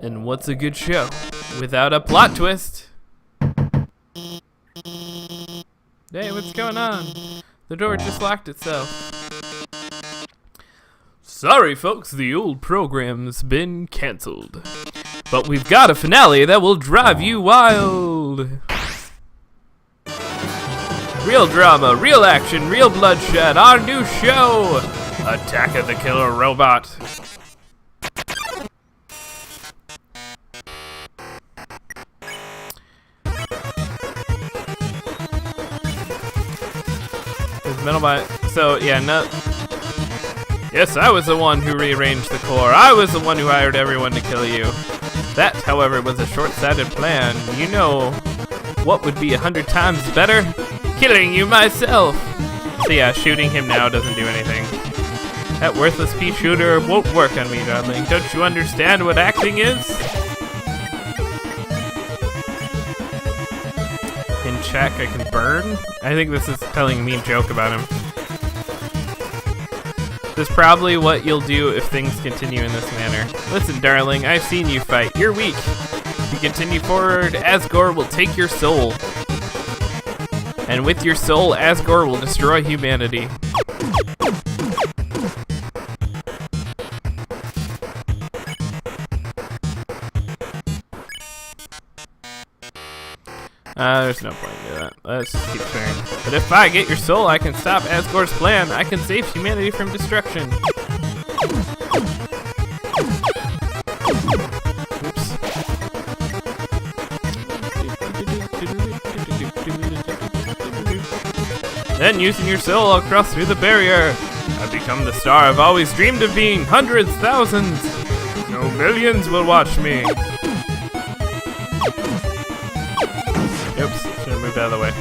And what's a good show without a plot twist? Hey, what's going on? The door just locked itself. Sorry, folks, the old program's been canceled. But we've got a finale that will drive you wild. Real drama, real action, real bloodshed, our new show, Attack of the Killer Robot. So, yeah, no. Yes, I was the one who rearranged the core. I was the one who hired everyone to kill you. That, however, was a short-sighted plan. You know what would be 100 times better? Killing you myself! So yeah, shooting him now doesn't do anything. That worthless pea shooter won't work on me, darling. Don't you understand what acting is? In check, I can burn? I think this is telling a mean joke about him. This is probably what you'll do if things continue in this manner. Listen, darling, I've seen you fight. You're weak. If you continue forward, Asgore will take your soul. And with your soul, Asgore will destroy humanity. There's no point in that. Let's just keep clearing. But if I get your soul, I can stop Asgore's plan. I can save humanity from destruction. Oops. Then, using your soul, I'll cross through the barrier. I've become the star I've always dreamed of being. Hundreds, thousands, no, millions will watch me. Oops, should have moved out of the way.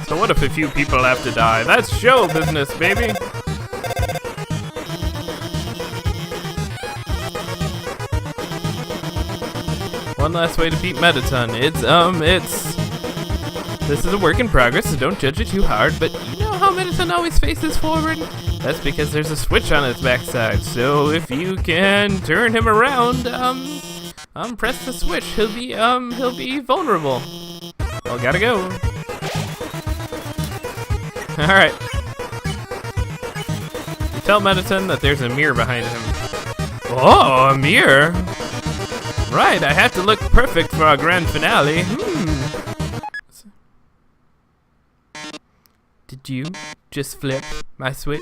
So what if a few people have to die? That's show business, baby! One last way to beat Metaton. This is a work in progress, so don't judge it too hard, but you know how Metaton always faces forward? That's because there's a switch on his backside, so if you can turn him around, press the switch, he'll be vulnerable. Well, gotta go. Alright. You tell Metaton that there's a mirror behind him. Oh, a mirror? Right, I had to look perfect for our grand finale. Did you just flip my switch?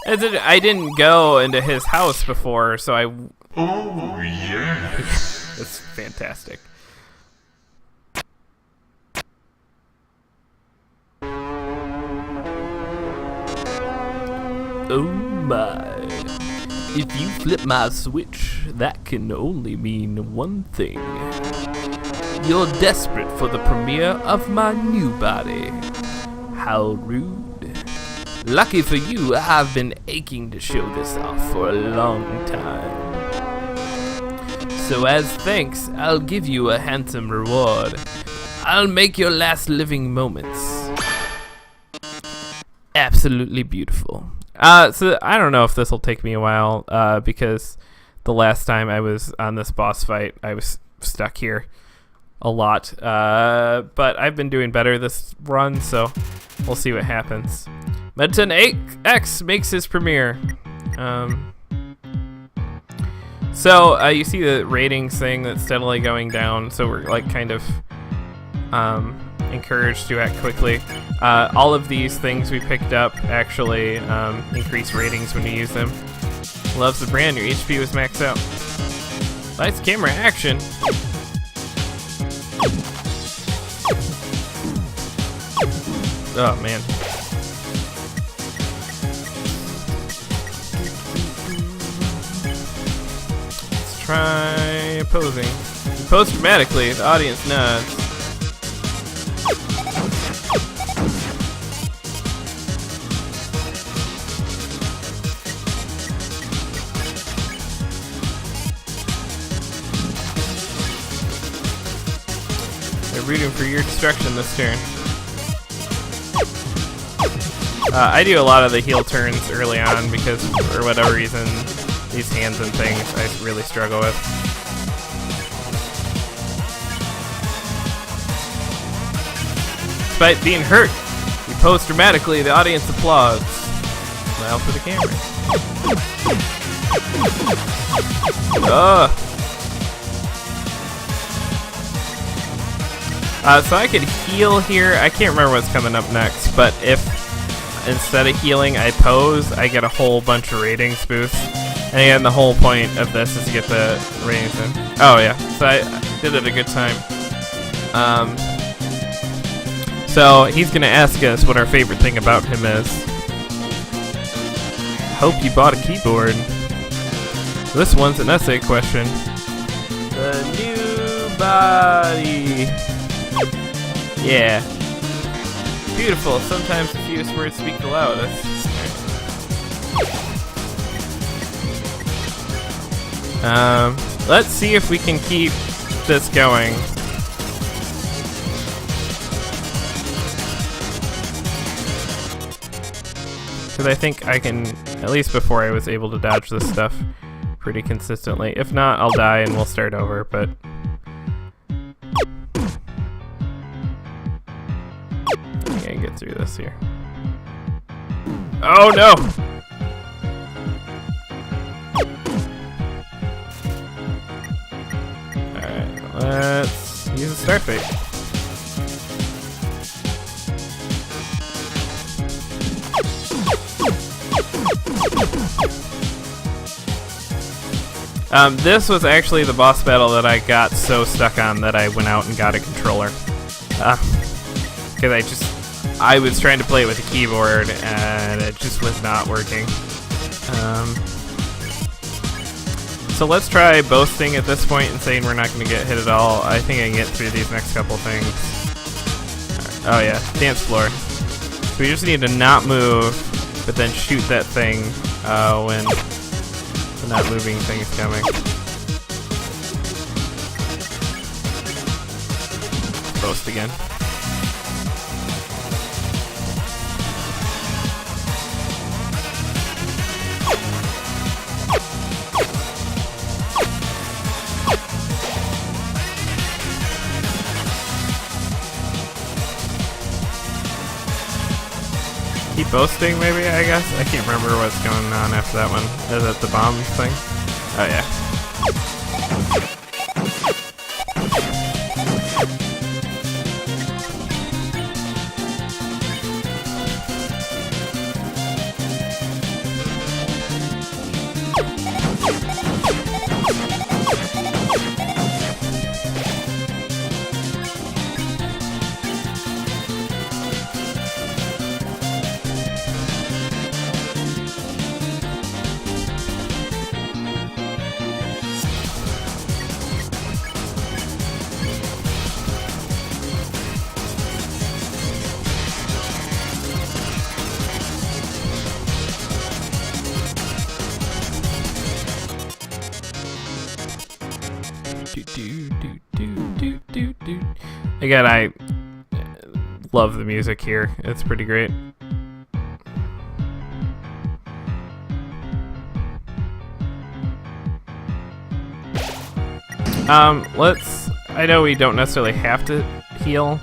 I didn't go into his house before, so I... Oh, yes. That's fantastic. Oh my. If you flip my switch, that can only mean one thing. You're desperate for the premiere of my new body. How rude. Lucky for you, I've been aching to show this off for a long time. So as thanks, I'll give you a handsome reward. I'll make your last living moments absolutely beautiful. So I don't know if this will take me a while, because the last time I was on this boss fight, I was stuck here a lot. But I've been doing better this run, so we'll see what happens. Meton X makes his premiere. So you see the ratings thing that's steadily going down, so we're like kind of encouraged to act quickly. All of these things we picked up actually increase ratings when you use them. Loves the brand, your HP was maxed out. Lights, camera, action. Oh man. Let's try posing. You pose dramatically, the audience nods. They're rooting for your destruction this turn. I do a lot of the heal turns early on because, for whatever reason, these hands and things I really struggle with. Despite being hurt, you pose dramatically, the audience applauds. Smile for the camera. So I could heal here. I can't remember what's coming up next, but if instead of healing I pose, I get a whole bunch of ratings boosts. And again, the whole point of this is to get the ratings in. Oh yeah, so I did it a good time. So he's gonna ask us what our favorite thing about him is. Hope you bought a keyboard. This one's an essay question. The new body. Yeah. Beautiful. Sometimes the fewest words speak the loudest. Let's see if we can keep this going. Because I think I can, at least before I was able to dodge this stuff pretty consistently. If not, I'll die and we'll start over, but... I can't get through this here. Oh no! Alright, let's use a start fate. This was actually the boss battle that I got so stuck on that I went out and got a controller. Because I was trying to play it with a keyboard and it just was not working. So let's try boasting at this point and saying we're not going to get hit at all. I think I can get through these next couple things. Oh yeah, dance floor. So we just need to not move, but then shoot that thing when the not moving thing is coming. Boast again. Keep boasting, maybe, I guess? I can't remember what's going on after that one. Is it the bomb thing? Oh, yeah. Again, I love the music here. It's pretty great. I know we don't necessarily have to heal,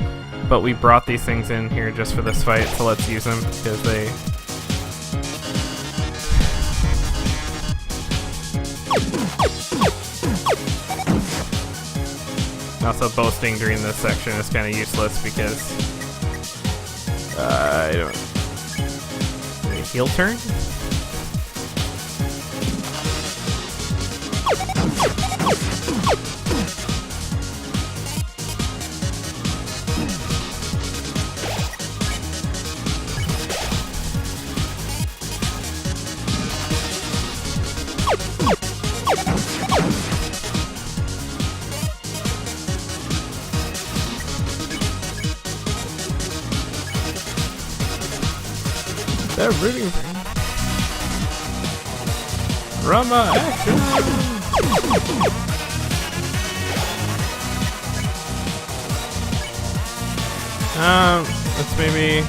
but we brought these things in here just for this fight, so let's use them, because they... Also, boasting during this section is kind of useless, because... I don't... Heal turn? They're rooting for me. Rama action! Let's maybe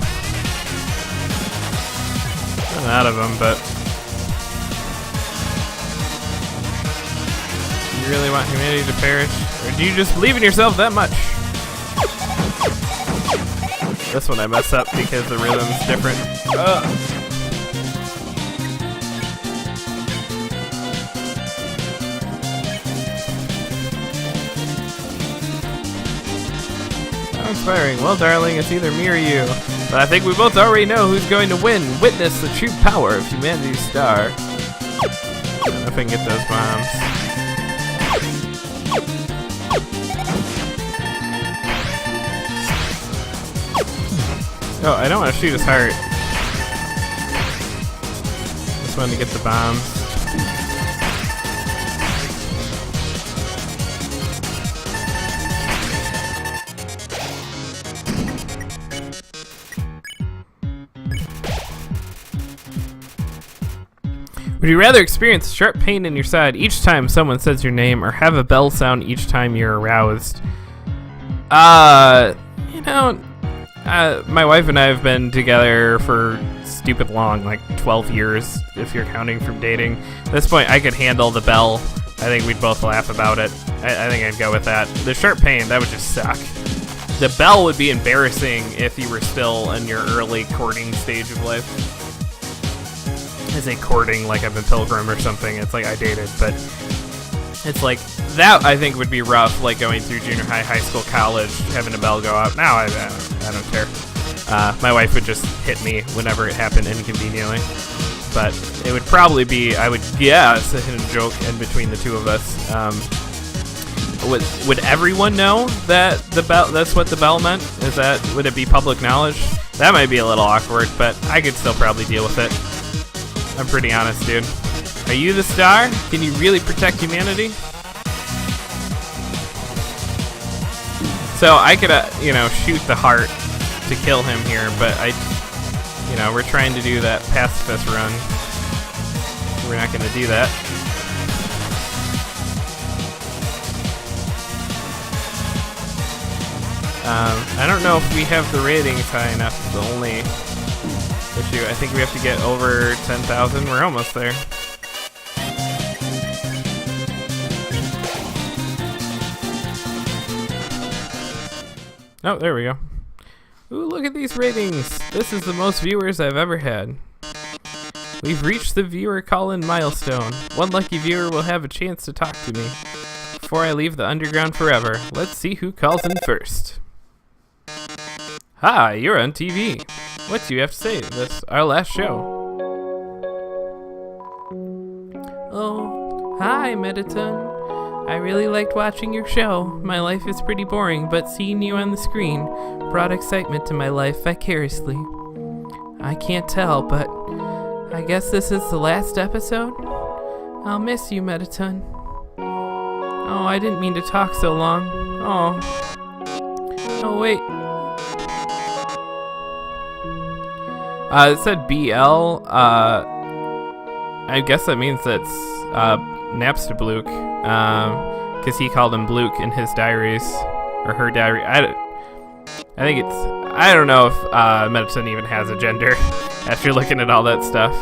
run out of them, but do you really want humanity to perish? Or do you just believe in yourself that much? This one I mess up because the rhythm's different. Inspiring. Well, darling, it's either me or you. But I think we both already know who's going to win. Witness the true power of humanity's star. I don't know if I can get those bombs. Oh, I don't want to shoot his heart. Just wanted to get the bombs. Would you rather experience sharp pain in your side each time someone says your name, or have a bell sound each time you're aroused? My wife and I have been together for stupid long, like 12 years, if you're counting from dating. At this point, I could handle the bell. I think we'd both laugh about it. I think I'd go with that. The sharp pain, that would just suck. The bell would be embarrassing if you were still in your early courting stage of life. I say courting like I'm a pilgrim or something. It's like I dated, but it's like that I think would be rough, like going through junior high, high school, college, having a bell go out. Now I don't care. My wife would just hit me whenever it happened inconveniently. But it would probably be, I would guess, a hidden joke in between the two of us. Would everyone know that the bell? That's what the bell meant? Would it be public knowledge? That might be a little awkward, but I could still probably deal with it. I'm pretty honest, dude. Are you the star? Can you really protect humanity? So I could, shoot the heart to kill him here, but we're trying to do that pacifist run. We're not going to do that. I don't know if we have the ratings high enough. It's the only issue. I think we have to get over 10,000. We're almost there. Oh, there we go. Ooh, look at these ratings. This is the most viewers I've ever had. We've reached the viewer call-in milestone. One lucky viewer will have a chance to talk to me before I leave the underground forever. Let's see who calls in first. Hi, you're on TV. What do you have to say? This our last show. Oh, hi, Mediton. I really liked watching your show. My life is pretty boring, but seeing you on the screen brought excitement to my life vicariously. I can't tell, but I guess this is the last episode? I'll miss you, Mediton. Oh, I didn't mean to talk so long. Oh, wait. It said BL. I guess that means that's Napstabluke, because he called him Bluke in his diaries, or her diary. I don't know if Medicine even has a gender after looking at all that stuff.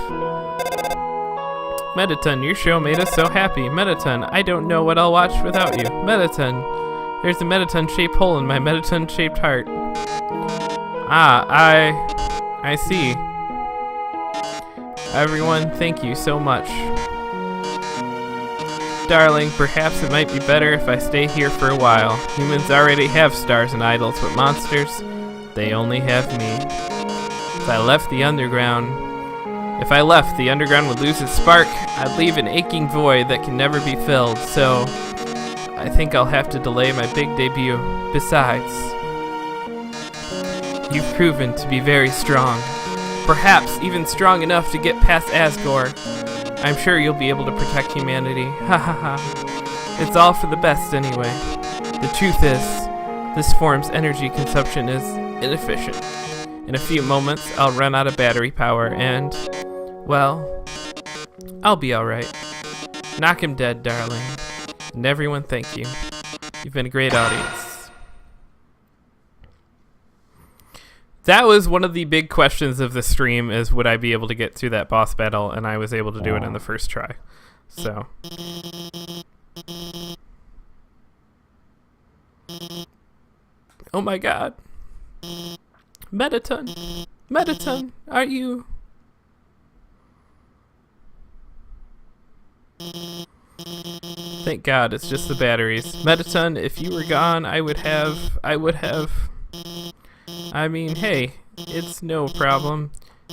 Mediton, your show made us so happy. Mediton, I don't know what I'll watch without you. Mediton, there's a Mediton-shaped hole in my Mediton-shaped heart. Ah, I see. Everyone, thank you so much. Darling, perhaps it might be better if I stay here for a while. Humans already have stars and idols, but monsters, they only have me. If I left, the underground would lose its spark. I'd leave an aching void that can never be filled, so I think I'll have to delay my big debut. Besides, you've proven to be very strong. Perhaps even strong enough to get past Asgore. I'm sure you'll be able to protect humanity. Ha ha ha. It's all for the best anyway. The truth is, this form's energy consumption is inefficient. In a few moments, I'll run out of battery power and, well, I'll be alright. Knock him dead, darling. And everyone, thank you. You've been a great audience. That was one of the big questions of the stream, is would I be able to get through that boss battle, and I was able to do it in the first try. So. Oh my god. Mediton. Mediton, are you... Thank god, it's just the batteries. Mediton, if you were gone, I would have... I mean, hey, it's no problem.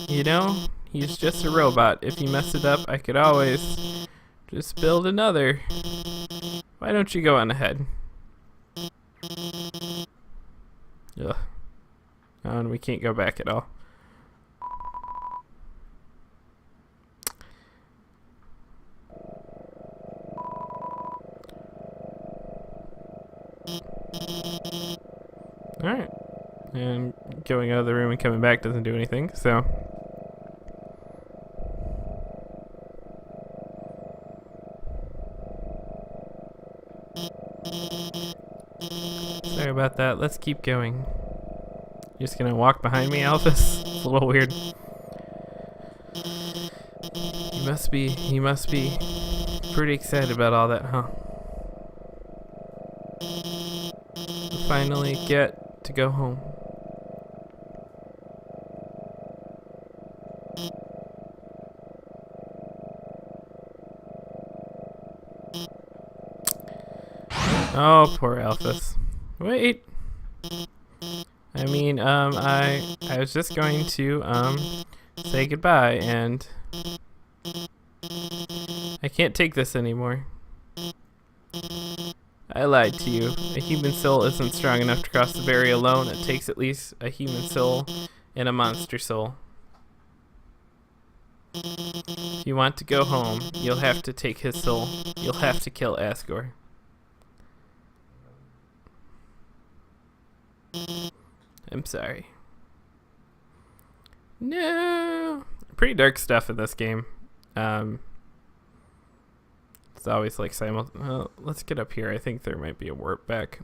You know, he's just a robot. If you mess it up, I could always just build another. Why don't you go on ahead? Ugh. Oh, and we can't go back at all. Alright. And going out of the room and coming back doesn't do anything, so. Sorry about that. Let's keep going. You're just gonna walk behind me, Alphys? It's a little weird. You must be pretty excited about all that, huh? We'll finally get to go home. Oh, poor Alphys. Wait. I mean, I was just going to, say goodbye, and I can't take this anymore. I lied to you. A human soul isn't strong enough to cross the barrier alone. It takes at least a human soul and a monster soul. If you want to go home, you'll have to take his soul. You'll have to kill Asgore. I'm sorry. No. Pretty dark stuff in this game. It's always like let's get up here. I think there might be a warp back.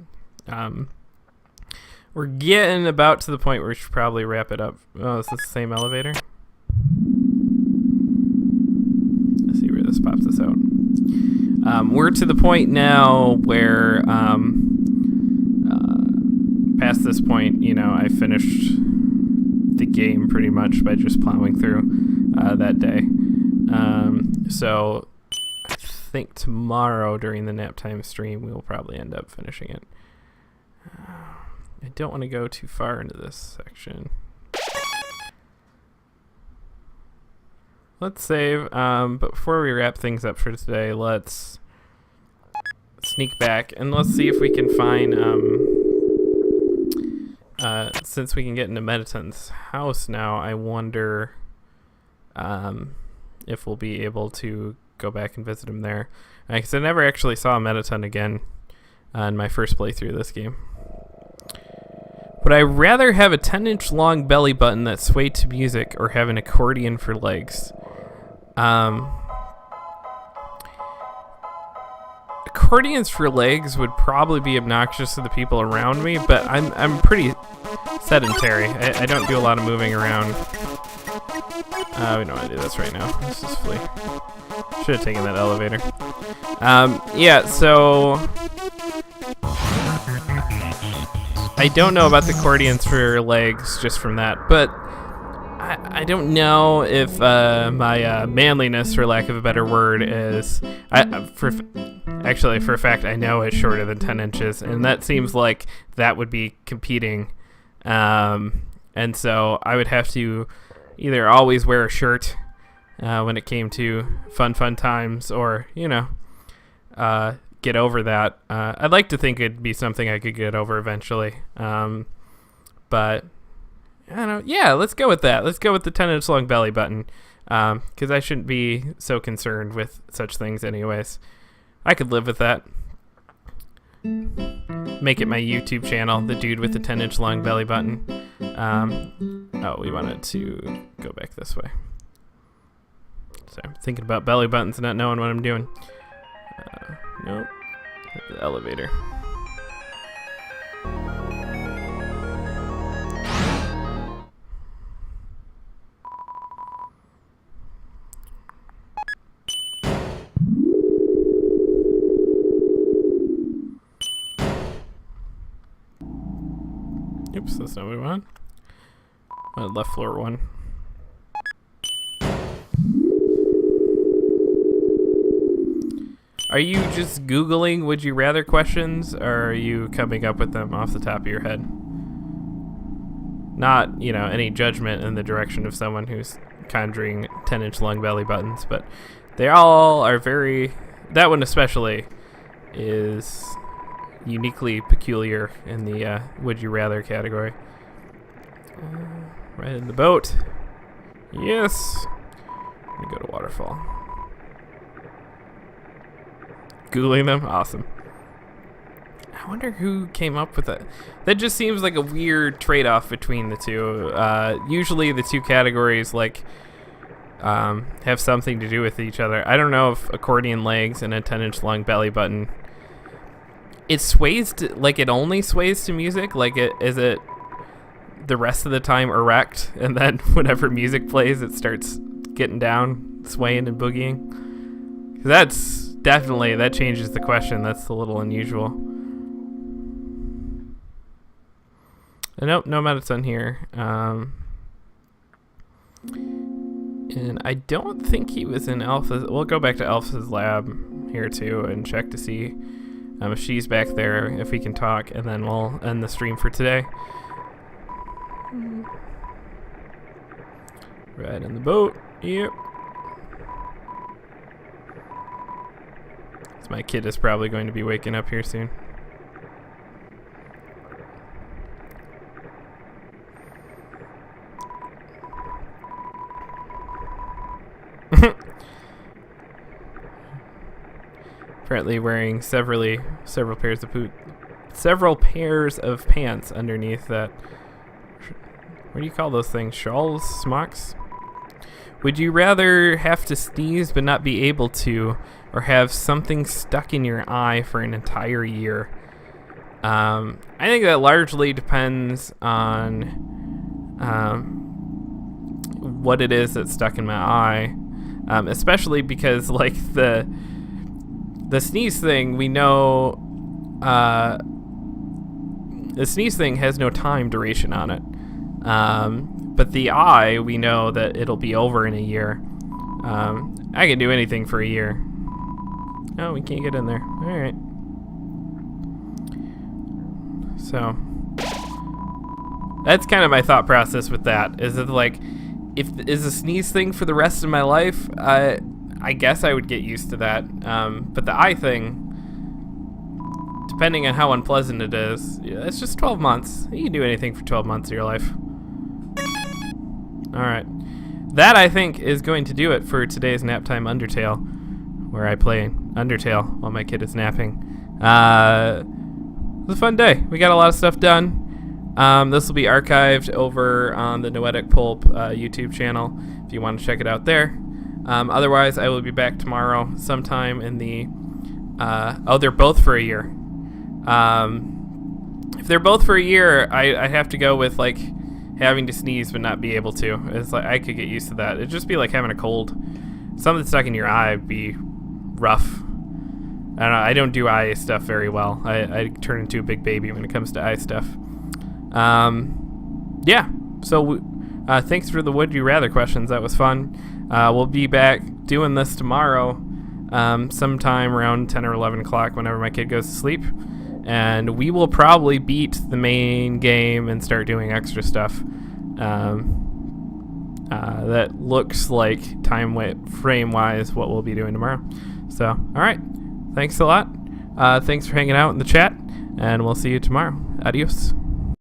We're getting about to the point where we should probably wrap it up. Oh, is this the same elevator? Let's see where this pops us out. We're to the point now where past this point, you know, I finished the game pretty much by just plowing through that day. So I think tomorrow during the nap time stream we will probably end up finishing it. I don't want to go too far into this section. Let's save, but before we wrap things up for today, let's sneak back and let's see if we can find since we can get into Mediton's house now, I wonder if we'll be able to go back and visit him there. Because I never actually saw Mediton again in my first playthrough of this game. Would I rather have a 10-inch long belly button that swayed to music or have an accordion for legs? Accordions for legs would probably be obnoxious to the people around me, but I'm pretty sedentary. I don't do a lot of moving around. We don't want to do this right now. Let's just flee. Should have taken that elevator. Yeah, so I don't know about the accordions for legs just from that, but I don't know if my manliness, for lack of a better word, is... Actually, for a fact, I know it's shorter than 10 inches, and that seems like that would be competing. And so I would have to either always wear a shirt when it came to fun times, or, get over that. I'd like to think it'd be something I could get over eventually. But... I don't know. Yeah, let's go with that. Let's go with the 10-inch long belly button, because I shouldn't be so concerned with such things anyways. I could live with that. Make it my YouTube channel, the dude with the 10-inch long belly button. Oh, we wanted to go back this way. So I'm thinking about belly buttons and not knowing what I'm doing. Nope. Hit the elevator. Oops, that's not what we want. Left floor 1. Are you just Googling would you rather questions, or are you coming up with them off the top of your head? Not, any judgment in the direction of someone who's conjuring 10-inch long belly buttons, but they all are very... That one especially is... uniquely peculiar in the would you rather category. Right in the boat. Yes. Let me go to waterfall. Googling them? Awesome. I wonder who came up with that. That just seems like a weird trade-off between the two. Usually the two categories have something to do with each other. I don't know if accordion legs and a 10-inch long belly button, it sways to, it only sways to music? Is it the rest of the time erect, and then whenever music plays, it starts getting down, swaying and boogieing? That's definitely, that changes the question. That's a little unusual. Nope, no medicine here. And I don't think he was in Alpha. We'll go back to Alpha's lab here too and check to see if she's back there, if we can talk, and then we'll end the stream for today. Right in the boat. Yep. So my kid is probably going to be waking up here soon. Apparently wearing several pairs of pants underneath that. What do you call those things? Shawls? Smocks? Would you rather have to sneeze but not be able to, or have something stuck in your eye for an entire year? I think that largely depends on what it is that's stuck in my eye, especially because the sneeze thing, we know the sneeze thing has no time duration on it. But the eye, we know that it'll be over in a year. I can do anything for a year. Oh, we can't get in there. Alright. So, that's kind of my thought process with that. Is it is a sneeze thing for the rest of my life? I guess I would get used to that. But the eye thing, depending on how unpleasant it is, it's just 12 months. You can do anything for 12 months of your life. Alright. That, I think, is going to do it for today's Naptime Undertale, where I play Undertale while my kid is napping. It was a fun day. We got a lot of stuff done. This will be archived over on the Noetic Pulp YouTube channel if you want to check it out there. Otherwise, I will be back tomorrow sometime in the... they're both for a year. If they're both for a year, I have to go with, having to sneeze but not be able to. It's I could get used to that. It'd just be like having a cold. something stuck in your eye would be rough. I don't know. I don't do eye stuff very well. I turn into a big baby when it comes to eye stuff. Yeah. So thanks for the Would You Rather questions. That was fun. We'll be back doing this tomorrow, sometime around 10 or 11 o'clock whenever my kid goes to sleep. And we will probably beat the main game and start doing extra stuff. That looks like frame-wise what we'll be doing tomorrow. So, all right. Thanks a lot. Thanks for hanging out in the chat, and we'll see you tomorrow. Adios.